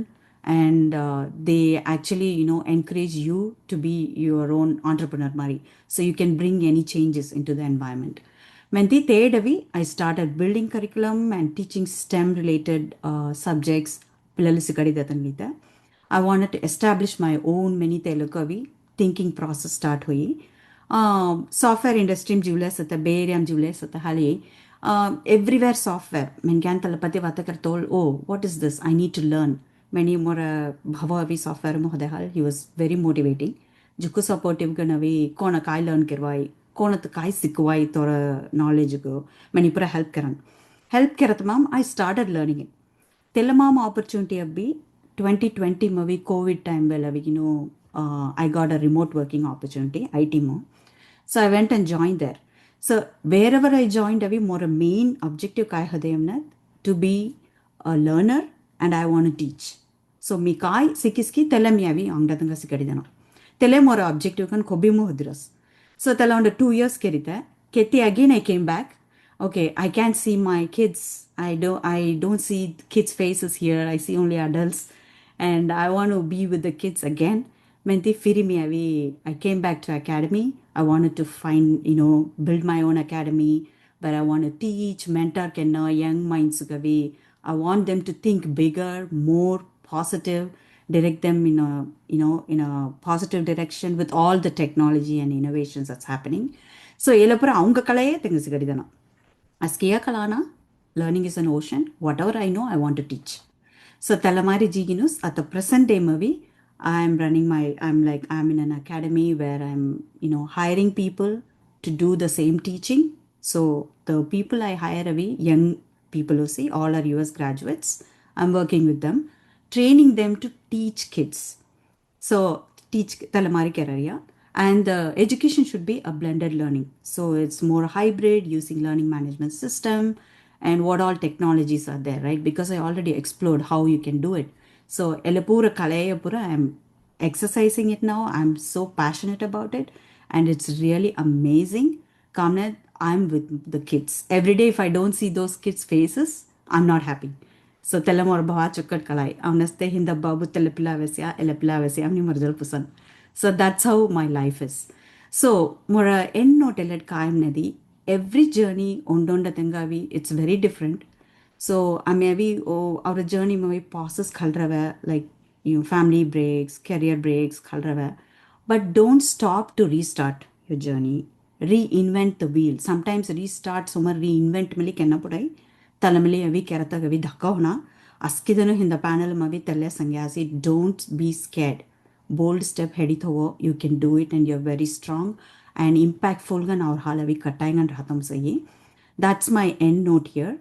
and they actually encourage you to be your own entrepreneur mari. So you can bring any changes into the environment. Menti thirdavi I started building curriculum and teaching STEM related subjects. I wanted to establish my own many telukavi thinking process start hui. Software industry jivle sata Bay jivle sata hali everywhere software. Men kyan talapati vatakar told, oh, what is this? I need to learn. Many more bhavavi software mohdehal. He was very motivating. Juku supportive ganavi kona kai learn kirwai. Kona to kai sikwai tora knowledge go. Many pura help karan. Help karatamam I started learning it. Telamam opportunity abbi 2020 movie COVID time well I got a remote working opportunity IT mo. So I went and joined there. So wherever I joined, avi more a main objective kai hadayamna to be a learner and I want to teach. So mi kai sikiski telami avi angdatanga sikadidana. Tele more objective kan kobimu hadiras. So tala under 2 years kerita. Keti again I came back. Okay, I can't see my kids. I don't see kids' faces here. I see only adults. And I want to be with the kids again. Menti firimi avi I came back to academy. I wanted to find, build my own academy where I want to teach, mentor kenna young minds gavi. I want them to think bigger, more positive, direct them in a positive direction with all the technology and innovations that's happening. So elapura avanga kalaye tengisigidana. Askia kalana, learning is an ocean. Whatever I know, I want to teach. So Talamari Jiginus at the present day movie, I'm in an academy where I'm, hiring people to do the same teaching. So the people I hire away, young people who see, all are US graduates. I'm working with them, training them to teach kids. So teach Talamari Kararia. And the education should be a blended learning. So it's more hybrid using learning management system and what all technologies are there, right? Because I already explored how you can do it. So Elapura Kalayapura, I'm exercising it now. I'm so passionate about it. And it's really amazing. Kamnet, I'm with the kids. Every day, if I don't see those kids' faces, I'm not happy. So telamor bawa chukkat kalai. Avnaste hinda babu telepila vesya amni marjal pusan. So that's how my life is. So mora enno telet kaim nedi. Every journey ondonda tengavi, it's very different. So I maybe our journey may pauses khalrava, like family breaks, career breaks khalrava. But don't stop to restart your journey. Reinvent the wheel. Sometimes restart summer reinvent mali kenna pudai. Talamili avi kerata gavi dhakka hona. Askidanu hinda panel mavi telle sangyasi. Don't be scared. Bold step hedi thovo. You can do it and you're very strong and impactful gan aur halavi kattaingan rahatam sayi. That's my end note here.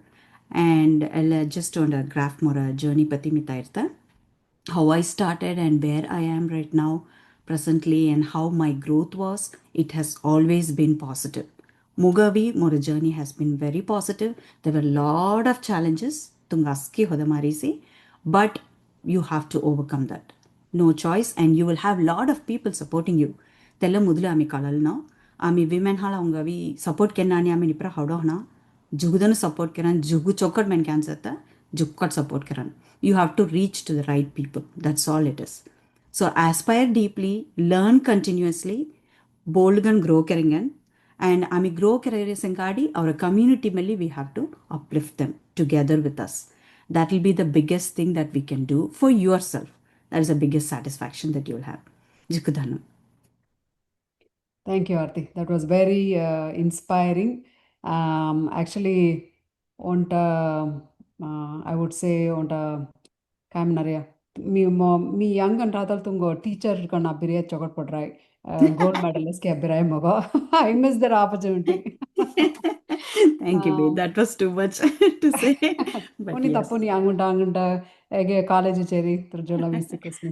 And I'll just on a graph more a journey pati mitairta. How I started and where I am right now, presently, and how my growth was, it has always been positive. Mugavi, more journey has been very positive. There were a lot of challenges, tungaski hodamarisi, but you have to overcome that. No choice, and you will have a lot of people supporting you. Tella mudula ami kalalna, ami women hala ungavi support kenani ami nipra haudohna. Jugudanu support keran, jugu chokkat men kansata, jukkat support keran. You have to reach to the right people. That's all it is. So aspire deeply, learn continuously, bold and grow keringen. And ami grow kerere sengadi, our community meli we have to uplift them together with us. That will be the biggest thing that we can do for yourself. That is the biggest satisfaction that you'll have. Jikudhanu. Thank you, Aarti. That was very inspiring. Actually, I would say ಕಾಮನರಿಯ మీ young ಅಂತ ತುಂಗೋ teacher ಕಣ ಬಿರಿಯ ಚೊಕಟ್ ಪಡ್ರಾಯ್ gold medallist ಕೆ ಬಿರಾಯ್ ಮಗೋ I miss their opportunity Thank you, babe. That was too much to say. But ಓನಿ yes. ತಪ್ಪುನಿ ಅಂಗುಂಟ ಹೇಗೆ ಕಾಲೇಜ್ ಚೇರಿ ತುರ್ಜೋಲ ವಿಸಿಕಸ್ನಿ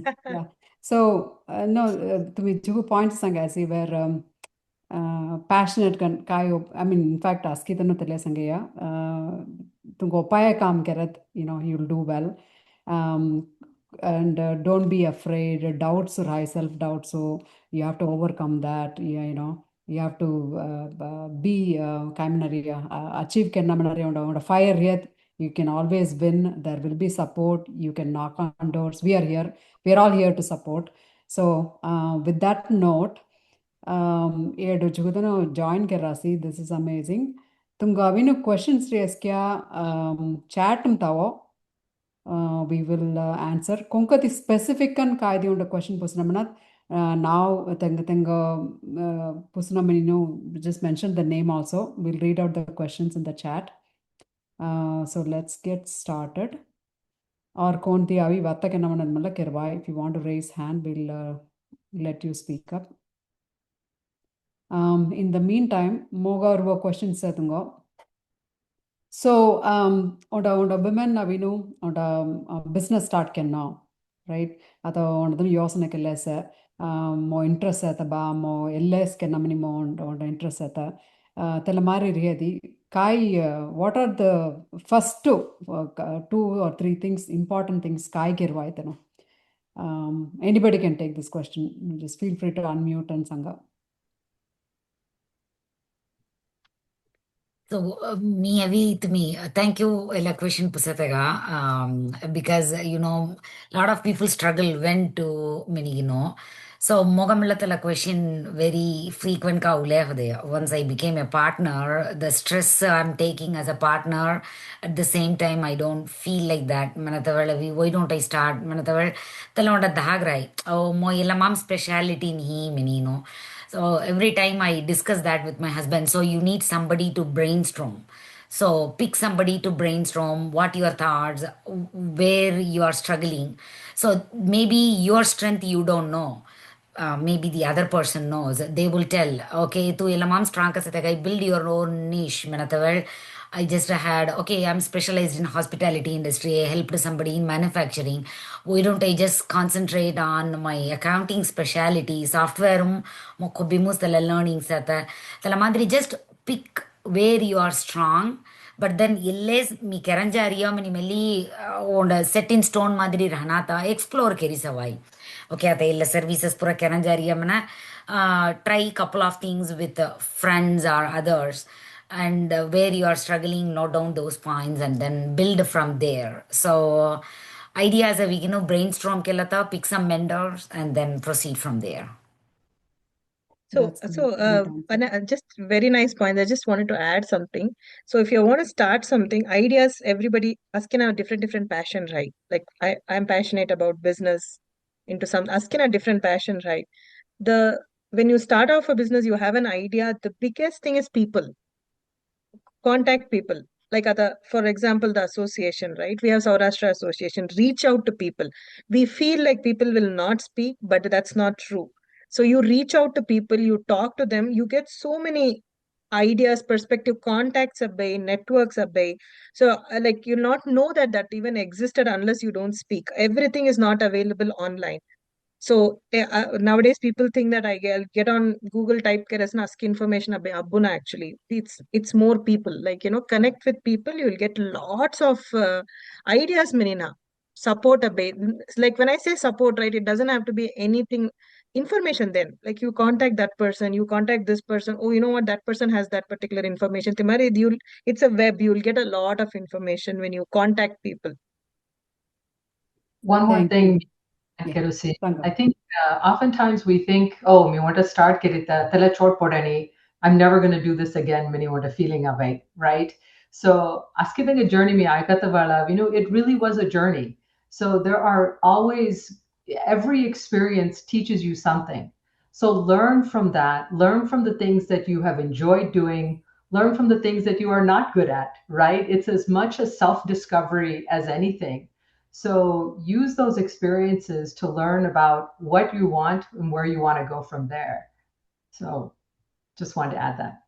ಸೊ ನೋ ತುಮಿ ಜುಗು ಪಾಯಿಂಟ್ಸ್ ಸಂಗಾಸಿ where passionate kan kayo I mean in fact askitanu tele sangeya tungo upaya kam kerat you'll do well um, and don't be afraid doubts or high self doubt so you have to overcome that you have to be achieve kennamanari on a fire yet you can always win there will be support you can knock on doors we are all here to support so with that note ಏಡು ಜುಗುದನು join ಕೆರಾಸಿ this is amazing ತುಂಗ ಅವಿನು questions raise ಕ್ಯಾ chat ತಾವೋ we will answer ಕೊಂಕತಿ specific ಅನ್ ಕಾಯ್ದಿ ಉಂಡ ಕ್ವೆಶನ್ ಪುಸ್ನಮನತ್ ನಾವು ತೆಂಗ ಪುಸ್ನಮನಿನು just mention the name also will read out the questions in the chat so let's get started or konti avi vatta kennamanad malla kerva if you want to raise hand we'll let you speak up. In the meantime, moga or questions setungo. So, oda women navinu oda business start can now, right? Ata oda yosana kellese mo interest ata ba mo elles kenamani mo oda interest ata Telamari Riadi, Kai, what are the first two or three things, important things, Kai Girvaitano? Anybody can take this question. Just feel free to unmute and Sangha. So, thank you, question Pusatega, because, a lot of people struggle when to, So, Mogamilla question very frequent ka ule once I became a partner, the stress I'm taking as a partner, at the same time, I don't feel like that. Why don't I start? Talonda Dagrai. Oh, Moyela mom speciality in him, So every time I discuss that with my husband, so you need somebody to brainstorm. So pick somebody to brainstorm what your thoughts, where you are struggling. So maybe your strength you don't know. Maybe the other person knows. They will tell, okay, tu elamam strong kasataga, build your own niche. I just had, okay, I'm specialized in hospitality industry. I helped somebody in manufacturing. Why don't I just concentrate on my accounting specialty, software, mokobimus the learning sata. Talamadri just pick where you are strong. But then illes mi karanjariya mani meli on set in stone madri rahnata explore keri savai. Okay, ata illa services pura karanjariya mana try couple of things with friends or others, and where you are struggling, note down those points and then build from there. So ideas are we brainstorm kelata, pick some mentors and then proceed from there. So, just very nice point. I just wanted to add something. So, if you want to start something, ideas, everybody us can have different passion, right? Like I'm passionate about business into some us can have different passion, right? When you start off a business, you have an idea. The biggest thing is people. Contact people. Like for example, the association, right? We have Sourashtra Association. Reach out to people. We feel like people will not speak, but that's not true. So you reach out to people, you talk to them, you get so many ideas, perspective, contacts away, networks away. So like you not know that even existed unless you don't speak. Everything is not available online. So nowadays people think that I'll get on Google, type keras na ask information about Abuna. Actually, it's more people. Like connect with people. You will get lots of ideas. Menina support a bit. Like when I say support, right? It doesn't have to be anything. Information then, like you contact that person, you contact this person. Oh, you know what? That person has that particular information. It's a web. You'll get a lot of information when you contact people. One more thing. I think oftentimes we think, oh, we want to start I'm never going to do this again. Many want a feeling of it, right? So asking a journey, it really was a journey. So there are always, every experience teaches you something. So learn from that, learn from the things that you have enjoyed doing, learn from the things that you are not good at, right? It's as much a self-discovery as anything. So use those experiences to learn about what you want and where you want to go from there. So just wanted to add that.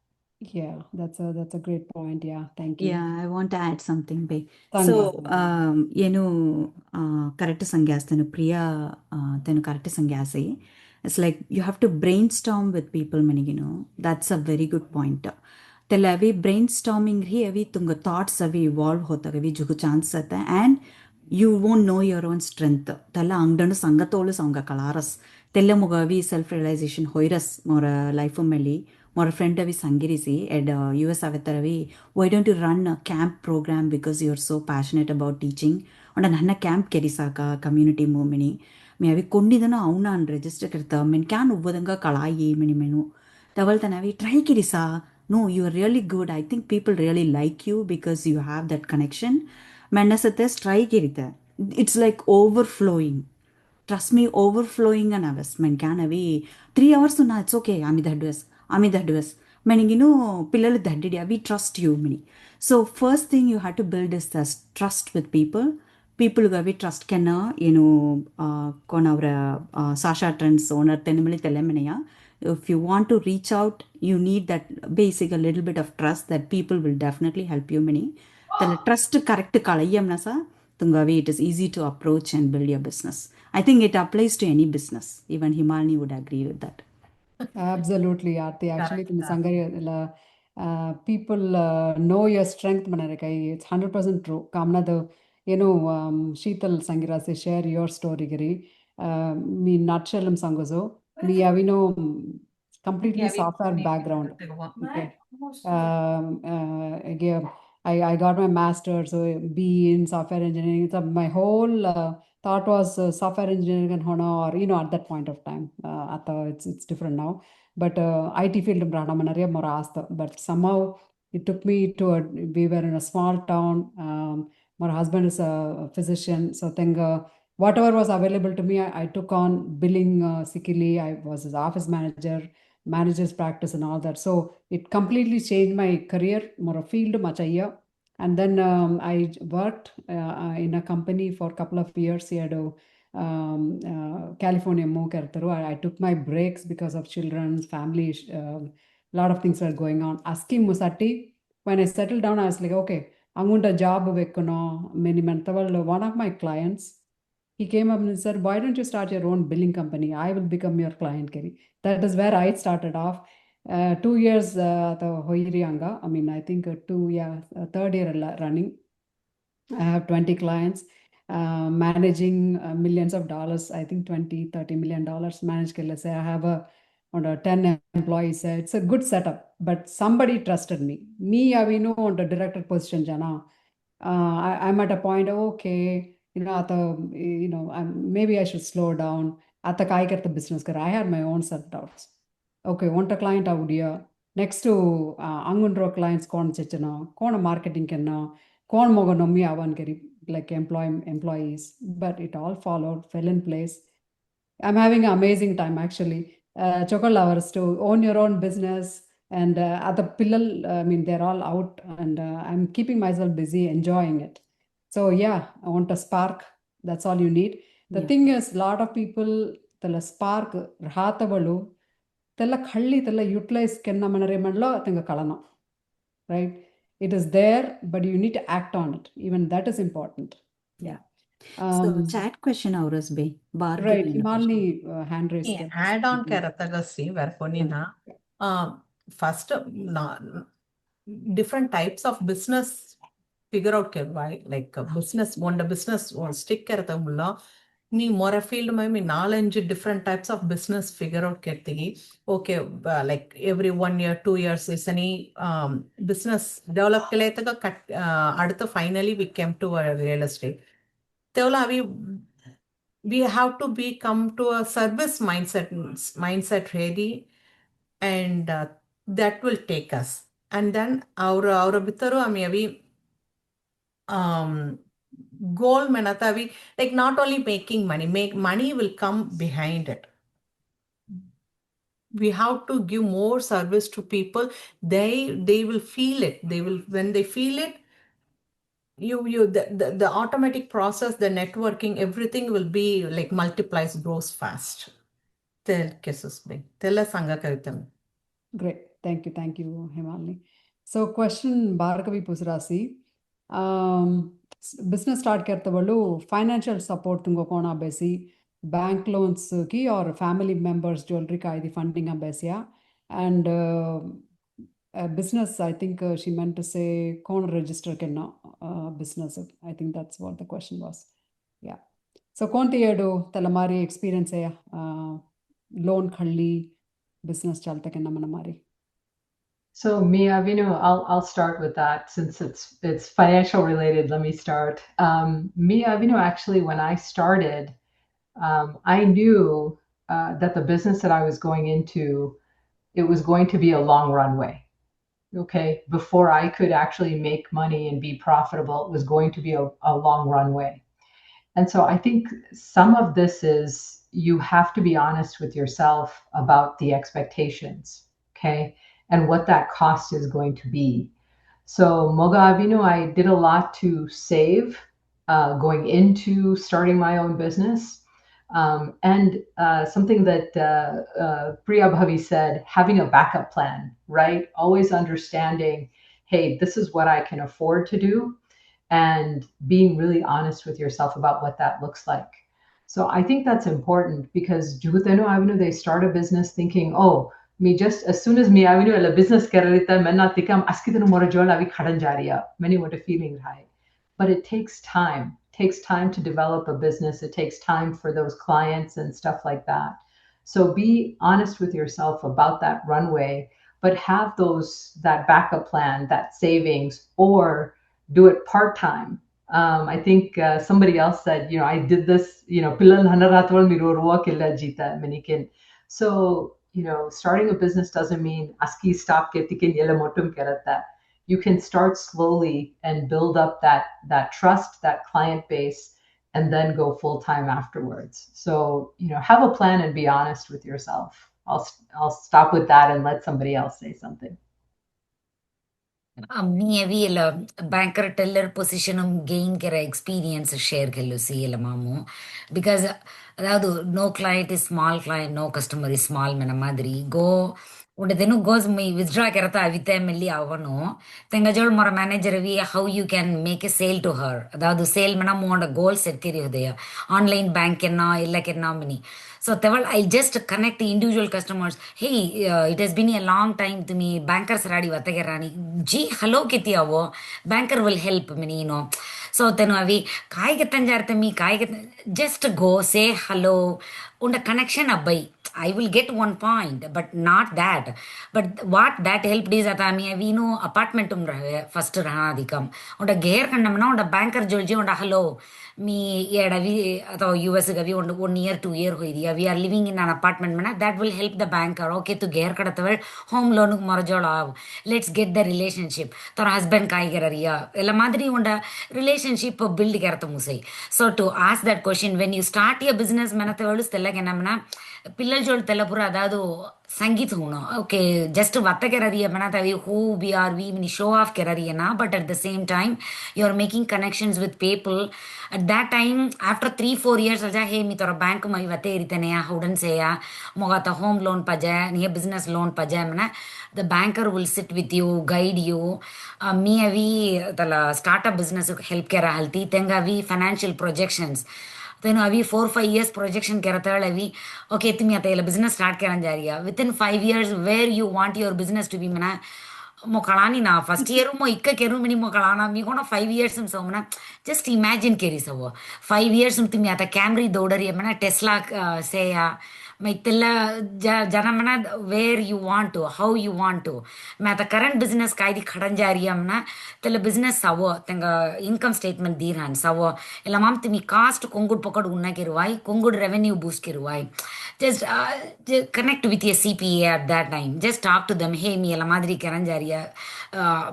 Yeah, that's a great point. Yeah, thank you. Yeah, I want to add something, Bay. So, correct sangyastanu Priya, then correct sangyase. It's like you have to brainstorm with people, many, that's a very good point. Telavi brainstorming hi avi tunga thoughts avi evolve hota avi jugu chance ata, and you won't know your own strength. Tella angdanu sangatolu sanga kalaras. Tella mugavi self-realization hoiras more life meli. More friend avi sangirisi at US Avataravi, why don't you run a camp program because you're so passionate about teaching? On a camp kerisaka community momini. Me avi kondidana auna and register kirta men can ubadanga kalai mini menu. Tavaltanavi try kirisa. No, you are really good. I think people really like you because you have that connection. Manasates try kirita. It's like overflowing. Trust me, overflowing an investment can be 3 hours. So it's okay. I'm that was. Meaning, pillar that did we trust you. Many. So first thing you have to build is this trust with people. People who have trust can, Sasha Trends owner, if you want to reach out, you need that basic a little bit of trust that people will definitely help you. Many. The trust correct kalayam nasa. Tungavi, it is easy to approach and build your business. I think it applies to any business. Even Himani would agree with that. Absolutely, Aarti. Actually, people know your strength. It's 100% true. Kamna the, Sheetal Sangira say share your story giri. Me nutshell sangozo. Me completely software background. Okay. Again, I got my master's, so B in software engineering. So my whole thought was software engineering and Hona, or at that point of time. It's different now. But IT field but somehow it took me to we were in a small town. My husband is a physician, so then whatever was available to me, I took on billing Sikili. I was his office manager, manager's practice and all that. So it completely changed my career, more a field much a year. And then I worked in a company for a couple of years here to California move kartaru. I took my breaks because of children's family. A lot of things were going on. Asking Musati, when I settled down, I was like, okay, I'm going to job many one of my clients, he came up and said, why don't you start your own billing company? I will become your client, Kerry. That is where I started off. 2 years, I mean, I think third year running. I have 20 clients, managing millions of dollars, I think $20-30 million managed. Let's say I have under 10 employees. It's a good setup, but somebody trusted me. On the director position, Jana. I'm at a point, okay, maybe I should slow down. At the kai the business, I had my own self-doubts. Okay, want a client out here. Next to Angundro clients, corn marketing can corn mogonomi avan keri like employees, but it all followed, fell in place. I'm having an amazing time actually. Chocolate lovers to own your own business. And at the pillal, I mean, they're all out and I'm keeping myself busy, enjoying it. So yeah, I want a spark. That's all you need. The thing is, a lot of people, the spark, rahatavalu, tella khalli, tella utilize kenna manare mandlo, thenga kalana. Right? It is there, but you need to act on it. Even that is important. Yeah. So chat question ours be. Right. Himalini hand raised. Yeah, add on karatagasi verponina. First, different types of business figure out why like business one the business or stick karatamulla. Ni more field mein me knowledge different types of business figure out kertigi. Okay, like every 1 year, 2 years is any business develop keletaga cut. Finally we came to a real estate. Teola we have to become to a service mindset ready, and that will take us. And then our bitaru maybe goal menatavi like not only making money will come behind it. We have to give more service to people. They will feel it. When they feel it, the automatic process, the networking, everything will be like multiplies, grows fast. Great. Thank you, Himalini. So question Bhargavi Pusrasi. Business start kertavalu financial support tungo kona besi bank loans ki or family members jewelry ka idi funding abesia and business I think she meant to say kona register kenna business. I think that's what the question was. Yeah. So konti yedu talamari experience loan khalli business chalta kenna manamari. So Mia, I'll start with that since it's financial related. Let me start. Mia, actually, when I started, I knew that the business that I was going into, it was going to be a long runway. Okay, before I could actually make money and be profitable, it was going to be a long runway. And so I think some of this is you have to be honest with yourself about the expectations, okay, and what that cost is going to be. So Moga Avinu, I did a lot to save going into starting my own business. And something that Priya Bhavi said, having a backup plan, right? Always understanding, hey, this is what I can afford to do, and being really honest with yourself about what that looks like. So I think that's important because Jugutenu Avinu, they start a business thinking, oh, me just as soon as me avinu ella business keralita menna tikam askidanu morajol avi khadan jariya many want a feeling high, but it takes time. It takes time to develop a business. It takes time for those clients and stuff like that. So be honest with yourself about that runway, but have that backup plan, that savings, or do it part time. I think somebody else said, I did this, pillal hanaratwal miro ruwa killa jita menikin. So, starting a business doesn't mean aski stop ketikin yela motum kerata. You can start slowly and build up that trust, that client base, and then go full time afterwards. So, have a plan and be honest with yourself. I'll stop with that and let somebody else say something. मी अभी ल banker teller பொசிஷனும் gain கர experience share கெல்லு சியல மாமு because அதாவது no client is small client no customer is small மென மாதிரி கோ ಉಂಡದೆನು ಗೋಸ್ ಮೈ ವಿತ್ಡ್ರಾ ಕೆರತ ಅವಿತೆ ಮೆಲ್ಲಿ ಅವನು ತೆಂಗಜೋಳ್ ಮೊರ ಮ್ಯಾನೇಜರ್ ವಿ how you can make a sale to her ಅದಾವುದು ಸೇಲ್ ಮೆನ ಮೋಂಡ ಗೋಲ್ ಸೆಟ್ ಕೆರಿ ಹೃದಯ ಆನ್ಲೈನ್ ಬ್ಯಾಂಕ್ ಎನ್ನ ಇಲ್ಲ ಕೆನ್ನ ಮಿನಿ ಸೊ ತೆವಳ್ I just connect individual customers hey it has been a long time to ಮೀ ಬ್ಯಾಂಕರ್ಸ್ ರಾಡಿ ವತ್ತಗೆ ರಾಣಿ ಜಿ ಹಲೋ ಕೆತಿ ಅವೋ ಬ್ಯಾಂಕರ್ ವಿಲ್ ಹೆಲ್ಪ್ ಮಿನಿ ನೋ ಸೊ ತೆನು ಅವಿ ಕಾಯಿಗೆ ತಂಜಾರ್ತೆ ಮೀ ಕಾಯಿಗೆ ಜಸ್ಟ್ ಗೋ ಸೇ ಹಲೋ ಉಂಡ connection ಅಬ್ಬೈ I will get one point, but not that. But what that helped is that we know apartment first rahadikam. Onda gear kannamna onda banker jolji onda hello. Me yadavi atho US gavi onda 1 year 2 year hoidiya. We are living in an apartment mana that will help the banker. Okay to gear kadatavel home loan marajola. Let's get the relationship. Tor husband kai gerariya. Ella madri onda relationship build kerta musai. So to ask that question when you start your business manatavelu stella kenamna పిల్లల జోడు తెల్లపుర అదాదు సంగీత హూణ okay just వత్త కెరరియ మనాత అవి who we are వి మిని show off కెరరియనా but at the same time you are making connections with people at that time after 3-4 years alja hey mi tora bank mai vate iritene hudan seya mogata home loan paja niya business loan paja mana the banker will sit with you guide you me avi tala startup business help kera halti tenga avi financial projections then अभी 4-5 years projection करता है अभी okay तुम्हें आता है business start करने जा रही है within 5 years where you want your business to be मना मोकलानी ना first year मो इक्का केरू मिनी मोकलाना मी को ना 5 years हम सोमना just imagine केरी सब 5 years तुम्हें आता Camry दौड़ रही है मना Tesla से या मैं इतला जाना मना where you want to how you want to मैं आता current business कायदी खड़न जा रही है मना तेरे business सावो तेंगा income statement दी रहन सावो इला माम तुम्हें cost कोंगुड पकड़ उन्ना के रुवाई कोंगुड revenue boost के रुवाई just connect with your CPA at that time just talk to them hey मी इला मादरी करन जा रही है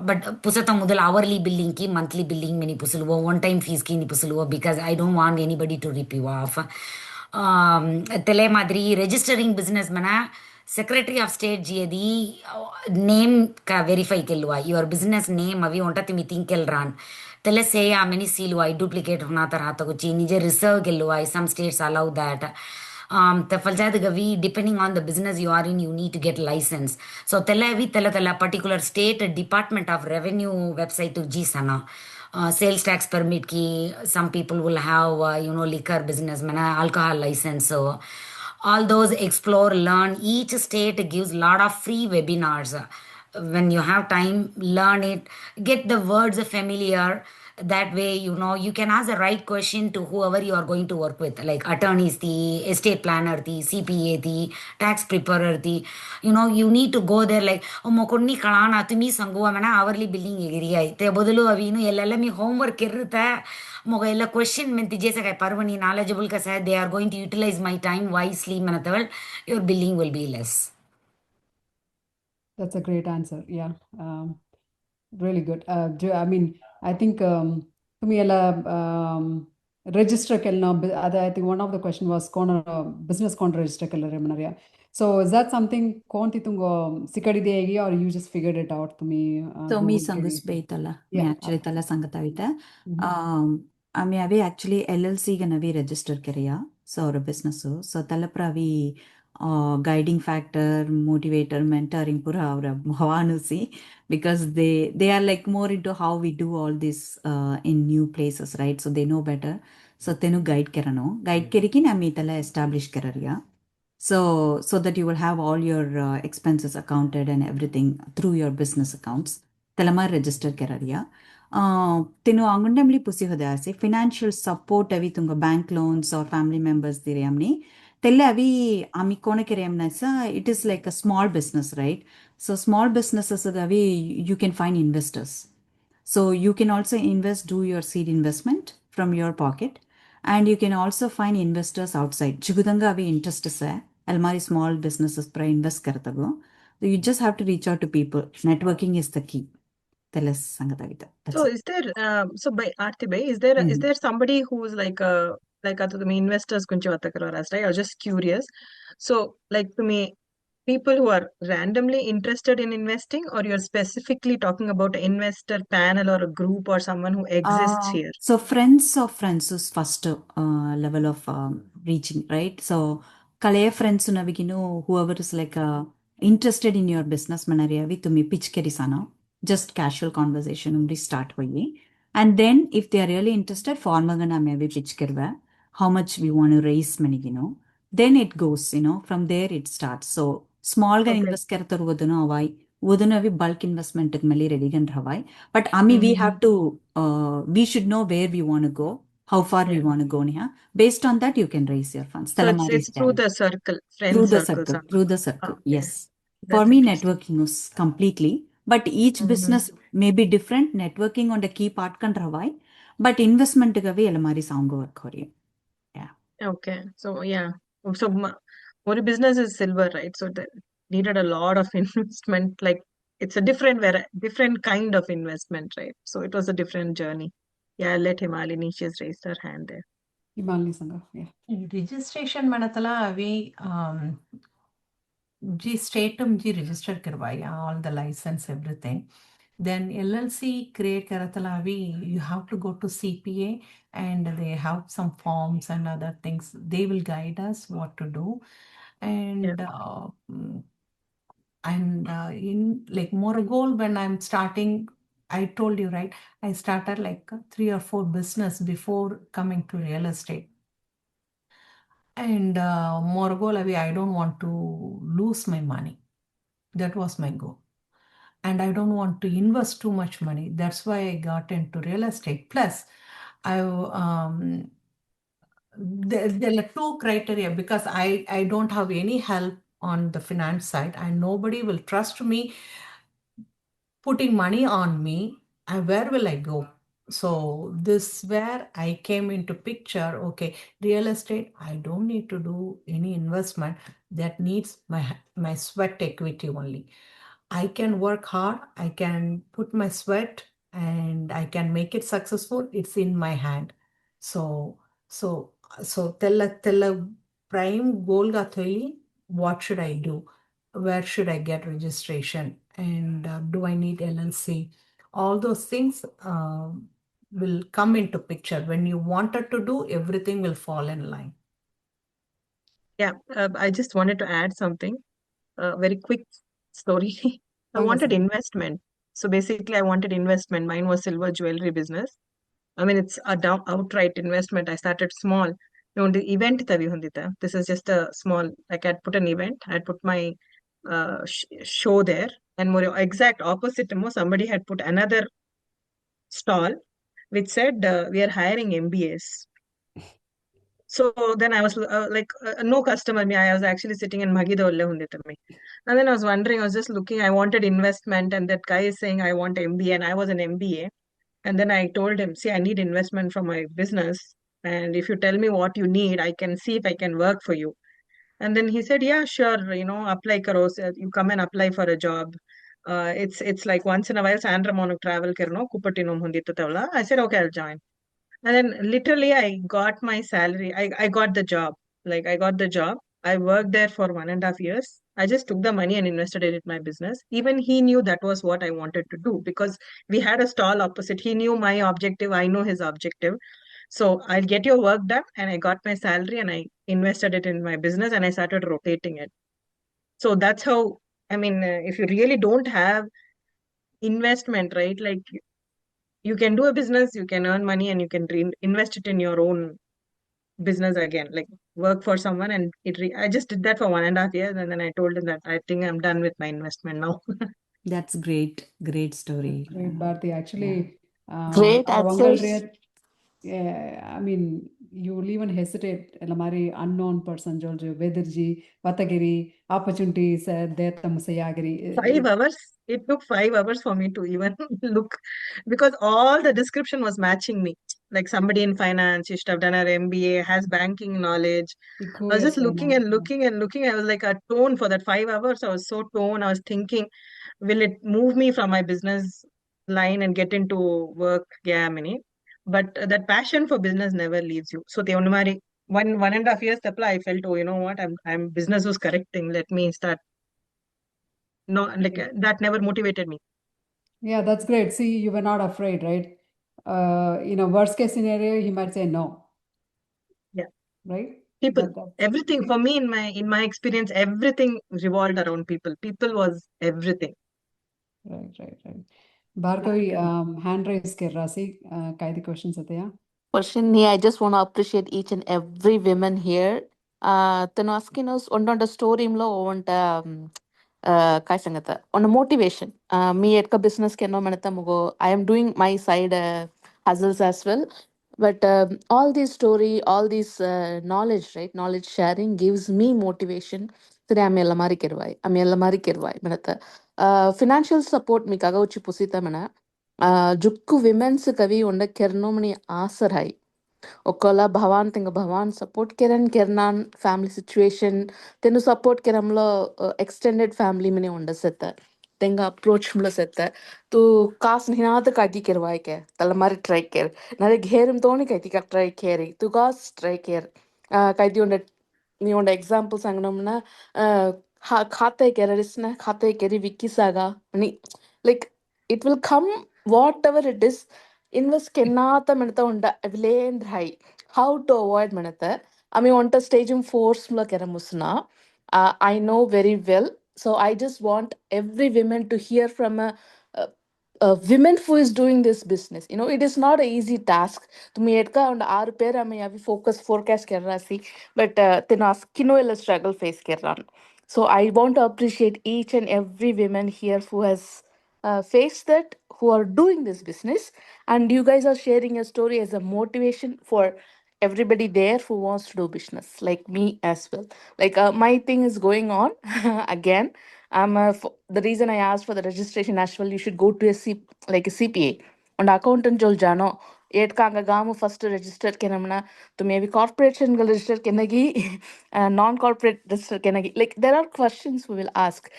but पुसता मुदल hourly billing की monthly billing में नहीं पुसलुवा one time fees की नहीं पुसलुवा because I don't want anybody to rip you off तेले मादरी registering business मना secretary of state जियदी name का verify केलुआ your business name अभी उन्टा तिमी think केल रान तेले से या मैंने सीलुआ duplicate होना तरह तो कुछ निजे reserve केलुआ some states allow that तफलजाद Gavi depending on the business you are in you need to get license so तेले अभी तेला particular state department of revenue website to ji Sana sales tax permit ki some people will have liquor business mana alcohol license so all those explore learn each state gives lot of free webinars when you have time learn it get the words familiar that way you can ask the right question to whoever you are going to work with like attorneys the estate planner the CPA the tax preparer the you need to go there like mokonni kalana tumi sanguva mana hourly billing area te bodulu avinu ellella mi homework irruta moga ella question menti jesa kai parvani knowledgeable ka say they are going to utilize my time wisely manataval your billing will be less. That's a great answer. Yeah. Really good. I mean, I think to me, register kelna. I think one of the question was business con register kelna. So is that something konti tungo sikadi deegi or you just figured it out to me? So me sangus beitala. Me actually tala sangatavita. I mean, actually LLC gonna be register kariya. So our business so tala pravi guiding factor, motivator, mentoring pura avra bhavanusi because they are like more into how we do all this in new places, right? So they know better. So tenu guide kerano. Guide keriki na me tala establish kerariya. So that you will have all your expenses accounted and everything through your business accounts. Telamar register keraria. Tinu angundamli pusi hodase financial support avi tunga bank loans or family members diriyamni. Tella avi ami kona keriyamna sa it is like a small business, right? So small businesses avi you can find investors. So you can also do your seed investment from your pocket, and you can also find investors outside. Chigudanga avi interest sa Almari small businesses pra invest kartago. So you just have to reach out to people. Networking is the key. Telas sangatavita. That's So it. is there so by Aarti bhai, is there somebody who's like to me investors kunchi vattakaras, right? I was just curious. So like to me, people who are randomly interested in investing, or you're specifically talking about an investor panel or a group or someone who exists here? So friends of friends is first level of reaching, right? So kalaya friends unavigino whoever is like interested in your business manariyavi to me pitch kerisana. Just casual conversation umri start hoyi. And then if they are really interested, formagana maybe pitch kerva. How much we want to raise money, then it goes, from there it starts. So small gan Okay. invest kertaru oduna avai. Oduna bulk investment mali ready gan havai. But Ami, we have to, we should know where we want to go, how far we want to go. Based on that, you can raise your funds. So it's through the circle, friend Through the circle. circle, through the circle. Okay. Yes. For That's me, interesting. networking was completely, but each business may be different. Networking on the key part kan ravai, but investment gavi elamari sound work kori. Yeah. Okay. So yeah. So what a business is silver, right? So that needed a lot of investment. Like it's a different kind of investment, right? So it was a different journey. Yeah, I'll let Himalini, she's raised her hand there. Himalini Sangha, yeah. Registration manatala avi G statum G register karvaya, all the license, everything. Then LLC create karatala avi, you have to go to CPA and they have some forms and other things. They will guide us what to do. And in like Moragol, when I'm starting, I told you, right? I started like 3 or 4 business before coming to real estate. And more goal, I don't want to lose my money. That was my goal. And I don't want to invest too much money. That's why I got into real estate. Plus, there are 2 criteria because I don't have any help on the finance side and nobody will trust me putting money on me. And where will I go? So this where I came into picture. Okay, real estate, I don't need to do any investment that needs my sweat equity only. I can work hard, I can put my sweat and I can make it successful. It's in my hand. So tell a prime goal ga thoi, what should I do? Where should I get registration? And do I need LLC? All those things will come into picture. When you wanted to do, everything will fall in line. Yeah, I just wanted to add something. Very quick story. I Sangha, wanted Sangha. investment. So basically, I wanted investment. Mine was silver jewelry business. I mean, it's a outright investment. I started small. The event tavi hundita. This is just a small, like I'd put an event, I'd put my show there, and more exact opposite, somebody had put another stall which said, we are hiring MBAs. So then I was like, no customer. Me, I was actually sitting in Magidolle hundita me. And then I was wondering, I was just looking, I wanted investment, and that guy is saying, I want MBA, and I was an MBA. And then I told him, see, I need investment from my business. And if you tell me what you need, I can see if I can work for you. And then he said, yeah, sure, apply karo. You come and apply for a job. It's like once in a while, Sandra mono travel karno, kupatinum hundita tavla. I said, okay, I'll join. And then literally I got my salary. I got the job. Like I got the job. I worked there for 1.5 years. I just took the money and invested it in my business. Even he knew that was what I wanted to do because we had a stall opposite. He knew my objective. I know his objective. So I'll get your work done. And I got my salary and I invested it in my business and I started rotating it. So that's how, I mean, if you really don't have investment, right? Like you can do a business, you can earn money and you can invest it in your own business again. Like work for someone, and I just did that for 1.5 years, and then I told him that I think I'm done with my investment now. That's great. Great story. Great, Bharti. Yeah. Actually, Great our at uncle first. I mean, you will even hesitate. Elamari unknown person, Jojo, Vedirji, Vatagiri, opportunities, Detam Sayagiri. 5 hours. It took 5 hours for me to even look, because all the description was matching me. Like somebody in finance, she should have done her MBA, has banking knowledge. I was just looking and looking and looking. I was like a tone for that 5 hours. I was so torn. I was thinking, will it move me from my business line and get into work? Yeah, many. But that passion for business never leaves you. So the only 1.5 years, I felt, oh, you know what? I'm business was correcting. Let me start. No, like that never motivated me. Yeah, that's great. See, you were not afraid, right? Worst case scenario, he might say no, Yeah. right? People, That's everything for me in my experience, everything revolved around people. People was everything. right. Bhargavi, hand raise Rasi, Kaidi questions ataya. Question, I just want to appreciate each and every woman here. Tano asking us on the story mlo on kai sangata on a motivation. Me at ka business kenno manata mugo. I am doing my side hustles as well. But all this story, all this knowledge, right? Knowledge sharing gives me motivation. Today I'm elamari kervai. I'm elamari kervai. Manata financial support mi kaga uchi pusita mana. Jukku women's kavi onda kernomani asarai. Okola Bhavan tinga Bhavan support Kiran Kirnan family situation. Tenu support Kiramlo extended family mini onda setta. Tenga approach mlo setta. Tu kas hinata kati kirwai ke. Talamari try care. Nare gherim toni kati ka try care. Tu kas try care. Kati onda ni onda example sangnamna khate kerisna khate keri wiki saga. Ni like it will come whatever it is. Invest kenata manata unda availend high. How to avoid manata? I mean, on the stage in force mla keramusna. I know very well. So I just want every woman to hear from a woman who is doing this business. You know, it is not an easy task. To edka and our pair I may focus forecast kerrasi, but tenas kino struggle face kerran. So I want to appreciate each and every woman here who has faced that, who are doing this business, and you guys are sharing your story as a motivation for everybody there who wants to do business, like me as well. Like my thing is going on again. The reason I asked for the registration as well, you should go to like a CPA and accountant jol jano. Eight kanga gamu first register kenamna to maybe corporation register kenagi non-corporate register kenagi. Like there are questions we will ask.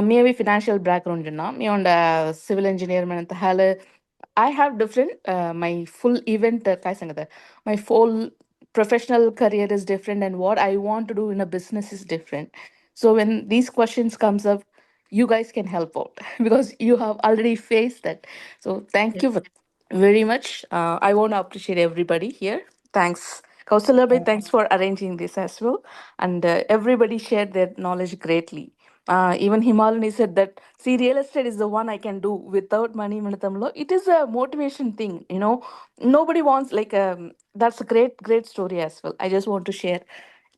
Maybe financial background jana. Me on the civil engineer man I have different my full event kai sangata. My full professional career is different, and what I want to do in a business is different. So when these questions comes up, you guys can help out because you have already faced that. So thank Yes. you very much. I want to appreciate everybody here. Thanks. Kausalya bhai, thanks for arranging this as well. And everybody shared their knowledge greatly. Even Himalini said that, see, real estate is the one I can do without money. Manatamlo. It is a motivation thing, you know. Nobody wants, like, that's a great, great story as well. I just want to share.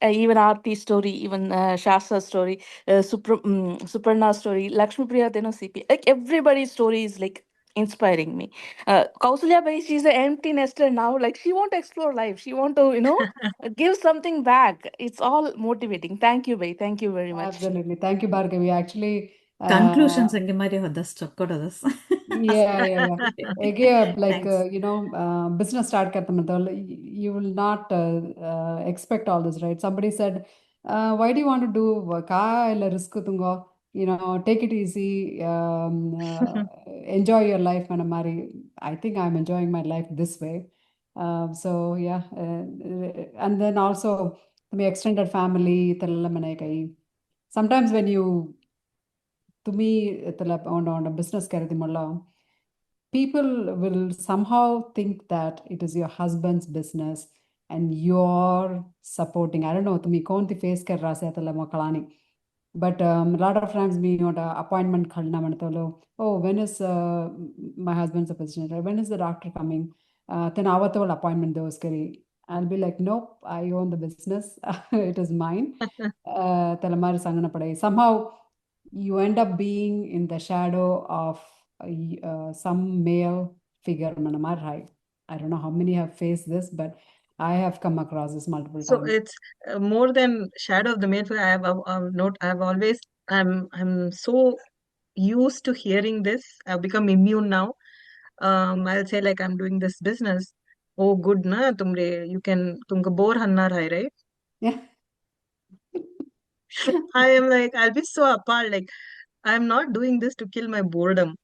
Even Aarti's story, even Shasta's story, Suparna's story, Lakshmi Priya, they know CP. Like, everybody's story is like inspiring me. Kausalya Bai, she's an empty nester now. Like, she want to explore life. She want to, give something back. It's all motivating. Thank you, Bai. Thank you very much. Absolutely. Thank you, Bhargavi. Actually, Conclusions ಅಂಗೆ ಮಾಡಿ ಹೋದಸ್ ಚೊಕ್ಕೊಡೋದಸ್ yeah. Again, like, Thanks. business start karta matlab, you will not expect all this, right? Somebody said, why do you want to do ka illa risk tungo? Take it easy, enjoy your life, manamari. I think I'm enjoying my life this way. So yeah, and then also my extended family, talla manai kai. Sometimes when you, to me, on a business karidimalla, people will somehow think that it is your husband's business and you're supporting. I don't know, to me, konti face kar rase atala makalani. But a lot of times me on appointment khalna manatalo. Oh, when is my husband's a business? Right? When is the doctor coming? Then avatawal appointment those kari. I'll be like, nope, I own the business. It is mine. Talamari Sanganapadai. Somehow you end up being in the shadow of some male figure. Manamar. I don't know how many have faced this, but I have come across this multiple So times. it's more than shadow of the male figure. I'm so used to hearing this. I've become immune now. I'll say like I'm doing this business. Oh, good na, tumka bore hannar hai, right? Yeah. I am like, I'll be so appalled. Like, I'm not doing this to kill my boredom.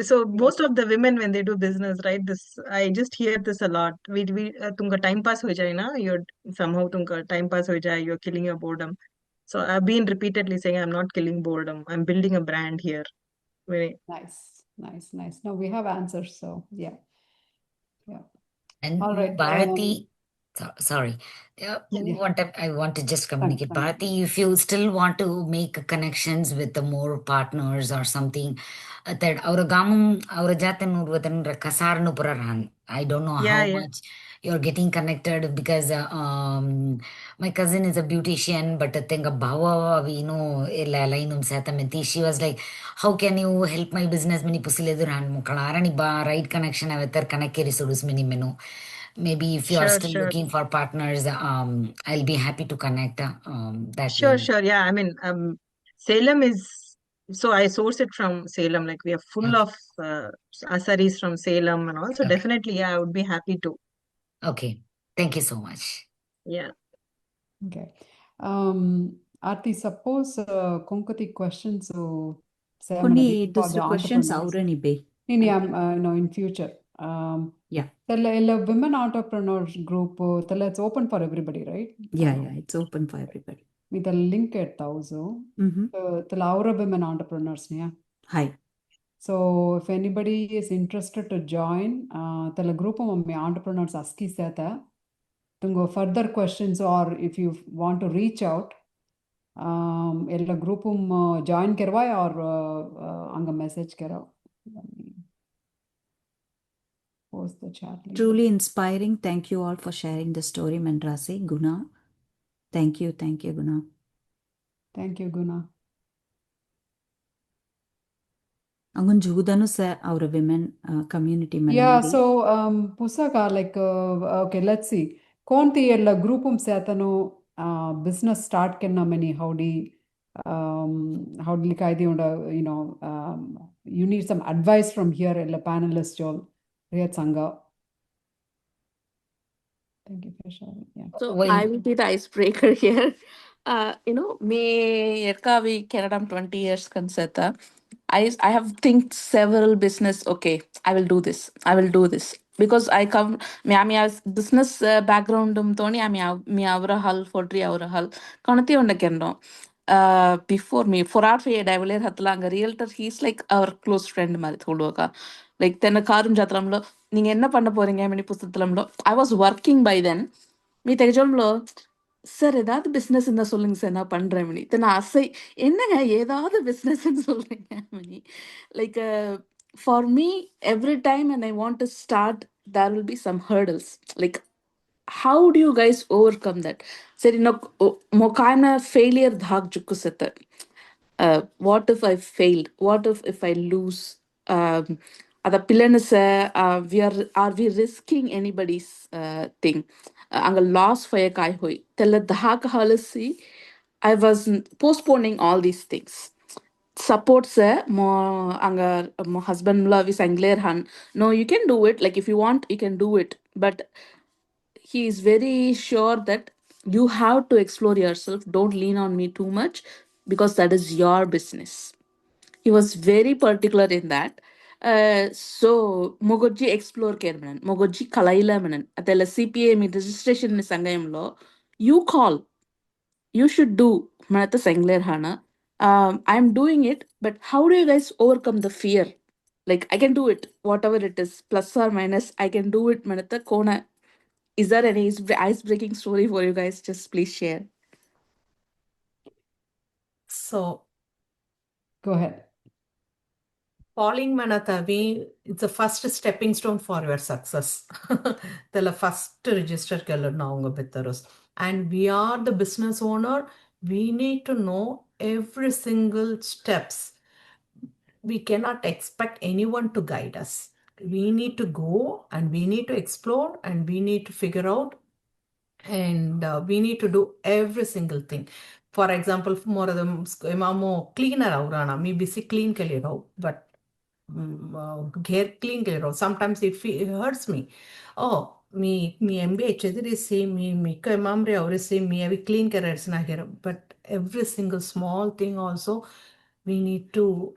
So most of the women when they do business, right? This I just hear this a lot. We tumka time pass ho jaye na. You're somehow tumka time pass ho jaye. You're killing your boredom. So I've been repeatedly saying I'm not killing boredom. I'm building a brand here. Nice. No, we have answers. So yeah. And All right. Bharati, sorry. Yeah. I want to just communicate. Fine. Bharati, if you still want to make connections with the more partners or something, that our gamum, our jatan urvatan kasarnu puraran. I don't know how much you're getting connected because my cousin is a beautician, but I think bhava we know lainum satamenti. She was like, how can you help my business? Many pusileduran mukalarani ba right connection avatar connect sudus mini menu. Maybe if you are still looking for partners, I'll be happy to connect that way. Sure. Yeah. I mean, Salem is, so I source it from Salem. Like we are full of asaris from Salem and all. So definitely, yeah, I would be happy to. Okay. Thank you so much. Yeah. Okay. Arti, suppose Konkati questions Konni those questions aurani be. in future. Yeah. The women entrepreneurs group, it's open for everybody, right? Yeah, it's open for everybody. With the link at also. The women entrepreneurs, yeah. Hi. So if anybody is interested to join, the group of entrepreneurs aski seta. Tungo further questions or if you want to reach out, ella groupum join kervai or anga message kero. Post the chat link. Truly inspiring. Thank you all for sharing the story, Mandrasi. Guna. Thank you, Guna. Thank you, Guna. Angun Judanu sa our women community. Yeah, so Pusaka, like okay, let's see. Konti ella groupum setano business start kenna many howdy kaidi unda you need some advice from here ella panelist jol Riyat Sangha. Thank you for sharing. Yeah. So I will be the icebreaker here. Me Erkavi Canada 20 years conseta. I have think several business. Okay, I will do this. Because I come me as business background Tony me avra hal for 3 hour hal kanati on the before me for our fade I will hatlang a realtor. He's like our close friend Marithuloka. Like then a karum jatramlo ning enna panna poringa many pusatlamlo. I was working by then. మీ తెగజంలో sir ஏதாவது business இருந்தா சொல்லுங்க sir நான் பண்றேன் மணி நான் ஆசை என்னங்க ஏதாவது பிஸ்னஸ் சொல்றீங்க money like for me every time and I want to start there will be some hurdles like how do you guys overcome that சரி மொக்கான ஃபெயிலியர் தாக் ஜுக்கு செத்த what if I failed what if I lose அத பிள்ளைன்னு are we risking anybody's thing அங்க loss ஃபய காய் ஹோய் தெல்ல தாக் ஹாலசி I was postponing all these things support sir mo anga mo husband love is angler han no you can do it like if you want you can do it but he is very sure that you have to explore yourself don't lean on me too much because that is your business he was very particular in that so mogoji explore kermanan mogoji kalaila manan atela cpa me registration ni sangayamlo you call you should do manata sangler hana I'm doing it but how do you guys overcome the fear like I can do it whatever it is plus or minus I can do it manata kona is there any ice-breaking story for you guys just please share So go ahead. Falling Manatavi, it's a first stepping stone for your success. The first register and we are the business owner. We need to know every single steps. We cannot expect anyone to guide us. We need to go and we need to explore and we need to figure out and we need to do every single thing. For example, more of them cleaner aurana, me busy clean kaliro, but hair clean kaliro. Sometimes it hurts me. Oh, me MBA chediri say me ka mamre aure say me every clean carrots na here. But every single small thing also we need to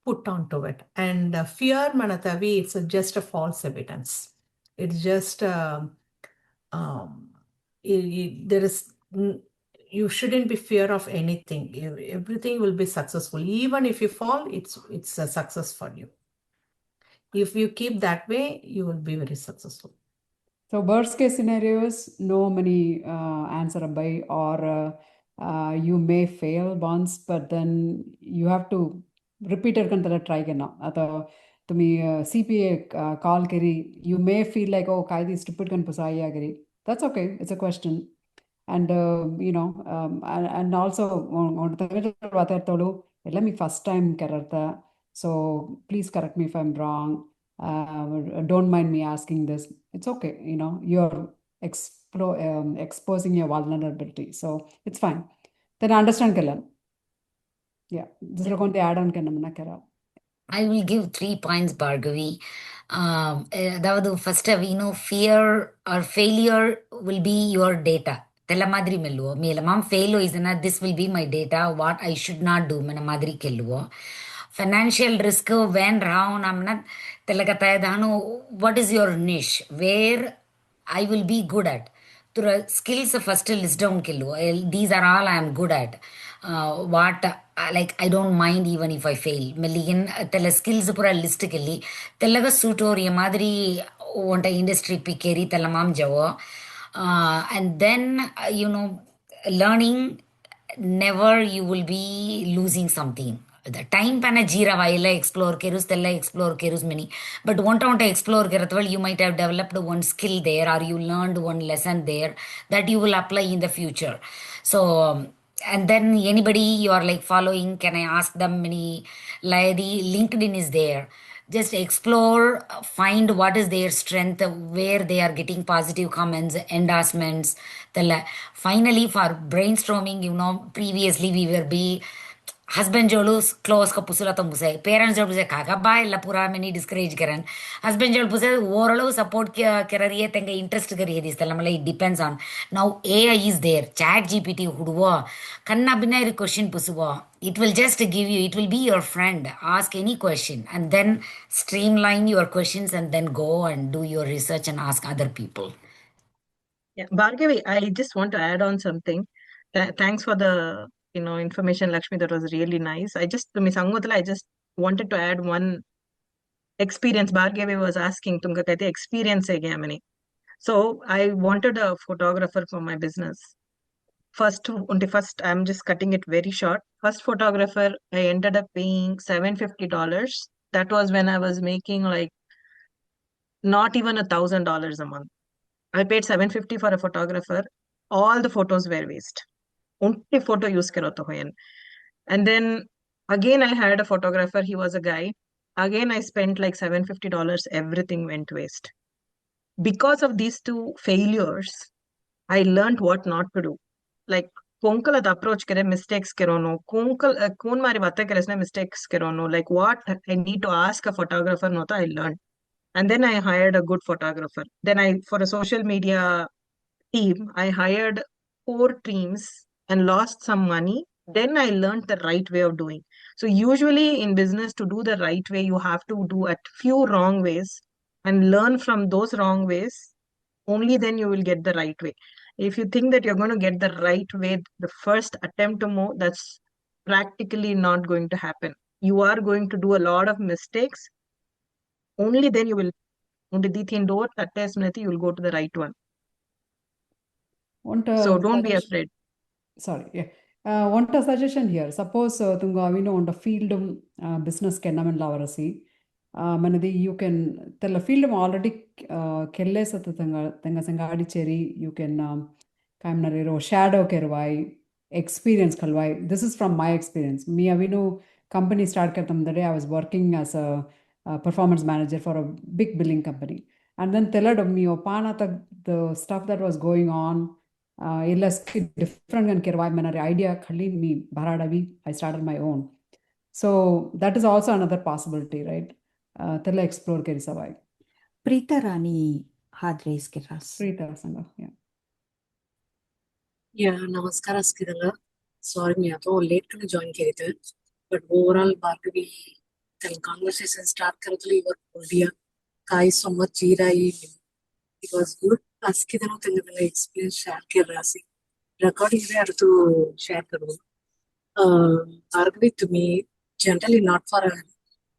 put onto it. And fear manatavi, it's just a false evidence. It's just um, there is you shouldn't be fear of anything. Everything will be successful. Even if you fall, it's a success for you. If you keep that way, you will be very successful. So worst case scenarios, no money answerable, or you may fail once, but then you have to repeat it until try again. To me, CPA call kari, you may feel like, oh, kai this stupid kan pusaya kari. That's okay. It's a question. And and also let me first time karartha. So please correct me if I'm wrong. Don't mind me asking this. It's okay. You're exposing your vulnerability. So it's fine. Then understand Kalan. Yeah. This is going to add on Kanamana. I will give 3 points, Bhargavi. First, fear or failure will be your data. Tella madri melluvo. Melamam failo is not this will be my data, what I should not do. Mena madri kelluvo. Financial risk when round I'm not what is your niche? Where I will be good at. Through skills first list down kellu. These are all I am good at. What like I don't mind even if I fail. Milligan tell skills pura list kelli. Tellaga suitor madri want industry pickeri telamam jawa. And then learning, never you will be losing something. The time pana jira vaila explore kerus tella explore kerus many. But want to explore keratwal, you might have developed one skill there or you learned one lesson there that you will apply in the future. So and then anybody you are like following, can I ask them many? Like the LinkedIn is there. Just explore, find what is their strength, where they are getting positive comments, endorsements. Finally, for brainstorming, previously we will be husband jolu close ka pusula to musai, parents jolu pusai kaga ba ella pura many discourage karan, husband jolu pusai overall support kerariye tenga interest kariye this talamala. It depends on now. AI is there, chat GPT huduwa kanna binary question pusuwa, it will just give you, it will be your friend. Ask any question and then streamline your questions and then go and do your research and ask other people. Yeah, Bhargavi, I just want to add on something. Thanks for the information, Lakshmi. That was really nice. Miss Angutala, I just wanted to add one experience. Bhargavi was asking, "Tumka kehte experience hai kya mani?" So I wanted a photographer for my business. First, I'm just cutting it very short. First photographer, I ended up paying $750. That was when I was making like not even $1,000 a month. I paid $750 for a photographer. All the photos were waste. Only photo use karo to hoyen. And then again I hired a photographer. He was a guy. Again I spent like $750. Everything went waste. Because of these two failures, I learned what not to do. Like Konkal approach kare mistakes kerono. Konkal kon mari bata kare mistakes kerono. Like what I need to ask a photographer nota I learned. And then I hired a good photographer. Then for a social media team, I hired 4 teams and lost some money. Then I learned the right way of doing. So usually in business, to do the right way, you have to do a few wrong ways and learn from those wrong ways. Only then you will get the right way. If you think that you're going to get the right way, the first attempt to move, that's practically not going to happen. You are going to do a lot of mistakes. Only then you will you'll go to the right one. So don't be afraid. Sorry, yeah. One suggestion here. Suppose tunga avino on the field business kennamen lavarasi. Manadi you can tell a field already kelle tanga sangadi cheri. You can kaimnarero shadow kervai experience kalvai. This is from my experience. Me avino company start kartam the day I was working as a performance manager for a big billing company. And then tellad me opana the stuff that was going on. Different and kirwai manare idea khali me baradavi I started my own, so that is also another possibility, right? Tella explore keri savai. Preeta Rani had raised Kiras. Preeta sanga, yeah. Yeah, namaskar askidanga. Sorry, me ato late to join kerite. But overall, Bhargavi, the conversation start karatuli work India. Kai so much jira. It was good. Askidano tengah experience share kerasi. Recording there to share karo. Bhargavi to me generally not for a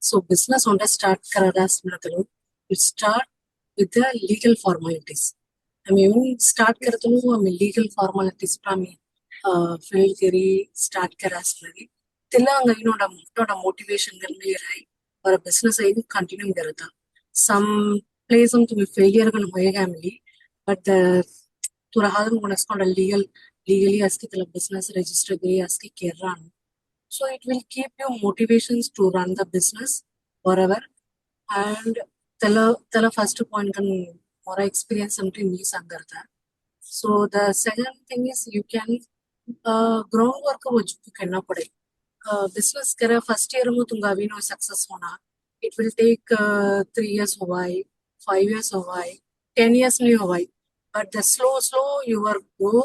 so business on the start karadas natalo. It start with the legal formalities. I mean, start करतलो हमें legal formalities प्रामी fill करी start करास लगी तिला अंग नोड़ा motivation gun में रही और business आई continue करता some place हम तुम्हें failure गन होएगा मिली but तुरा हाल में गन legally आस्की तिला business register करी आस्की केरान so it will keep you motivations to run the business wherever and tala first point can more experience something me sangarta. So the second thing is you can groundwork which you cannot put it. Business kara first year mu tunga vino success hona. It will take 3 years howai, 5 years howai, 10 years nahi howai. But the slow you are go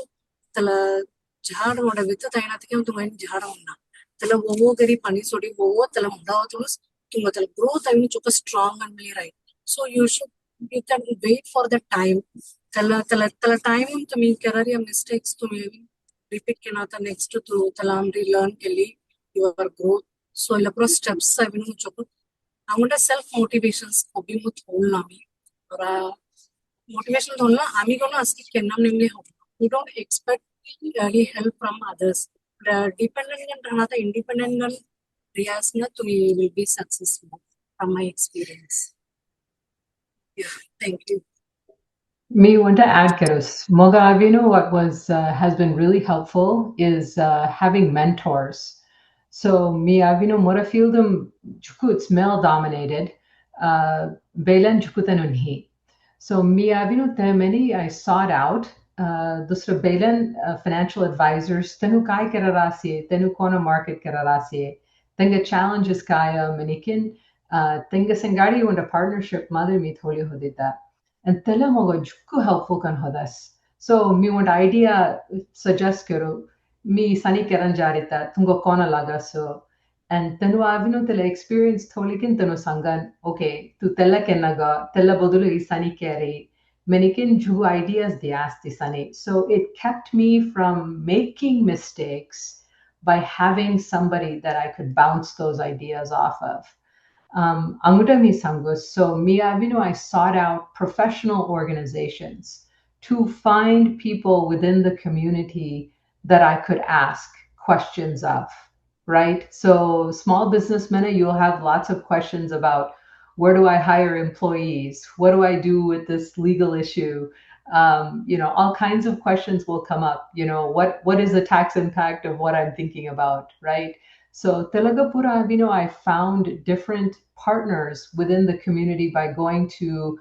tala jhad moda vittu taina tike tunga jhad honna. Tala wo kari pani sodi wo tala muda tulus tunga tala growth I mean choka strong and right. So you can wait for the time. Tala time to me career mistakes to me repeat kenata next to talam learn kelly your growth. So la steps I mean choka. I'm gonna self motivations hobby mut hol nami. Or motivation thola ami gonna ask kennam nimle ho. You don't expect any help from others. Dependent and another independent and Riyasna to me will be successful from my experience. Yeah, thank you. Me want to add keros. Moga avino what was has been really helpful is having mentors. So me avino mora fieldum it's male dominated. Belen jukutanunhi. So me avino many I sought out. Dusra belen financial advisors tenu kai kerarasi tenu kona market kerarasi. Tenga challenges kaya manikin. Tenga sangari und a partnership mother me tholi hodita. And tela moga jukku helpful kan hodas. So me want idea suggest karo me sani keran jarita tungo kona laga so and tenu avino tela experience tholikin tenu sangan okay tu tela kenaga tela bodulu I sani keri menikin ju ideas diasti sani. So it kept me from making mistakes by having somebody that I could bounce those ideas off of. Angudami Sangus. So Miyavino, I sought out professional organizations to find people within the community that I could ask questions of, right? So small businessmen, you'll have lots of questions about where do I hire employees? What do I do with this legal issue? All kinds of questions will come up. What is the tax impact of what I'm thinking about, right? So Telagapura, I found different partners within the community by going to,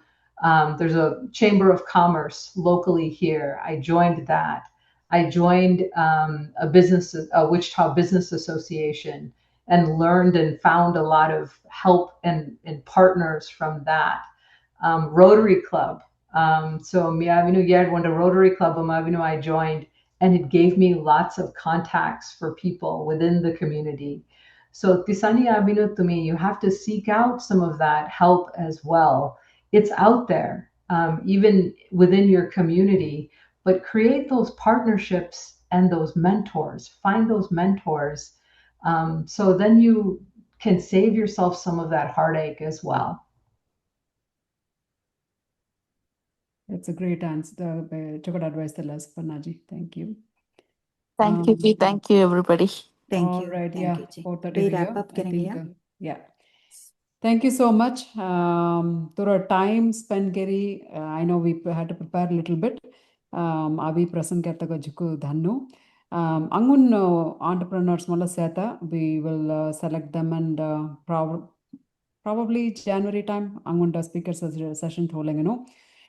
there's a Chamber of Commerce locally here. I joined that. I joined a Wichita Business Association and learned and found a lot of help and partners from that. Rotary Club. So Miavinu Yad went to Rotary Club, I joined, and it gave me lots of contacts for people within the community. So Tisani Avinu to me, you have to seek out some of that help as well. It's out there, even within your community, but create those partnerships and those mentors. Find those mentors. So then you can save yourself some of that heartache as well. That's a great answer. Good advice, Panaji. Thank you. Thank you, Ji. Thank you, everybody. Thank All you. right, Thank yeah, you, Ji. 4:30 We here, wrap up I think. करेंगे Yeah. Thank you so much. Through our time spent, Gary, I know we had to prepare a little bit. Avi present kerta ko juku dhannu. Angun entrepreneurs mala seta, we will select them and probably January time. Angun the speaker session tholing, you know.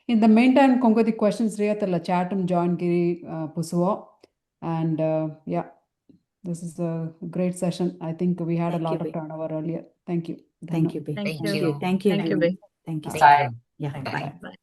In the meantime, kongo the questions riyatala chat and join Giri pusuo. And yeah, this is a great session. I think we had a Thank you, lot of Bey. turnover earlier. Thank you. Thank Dhanu. you, Bey. Thank Thank you. you. Thank you, Thank you, everyone. Bey. Thank you. Bye. Bye. Yeah, Thank bye. you. Bye.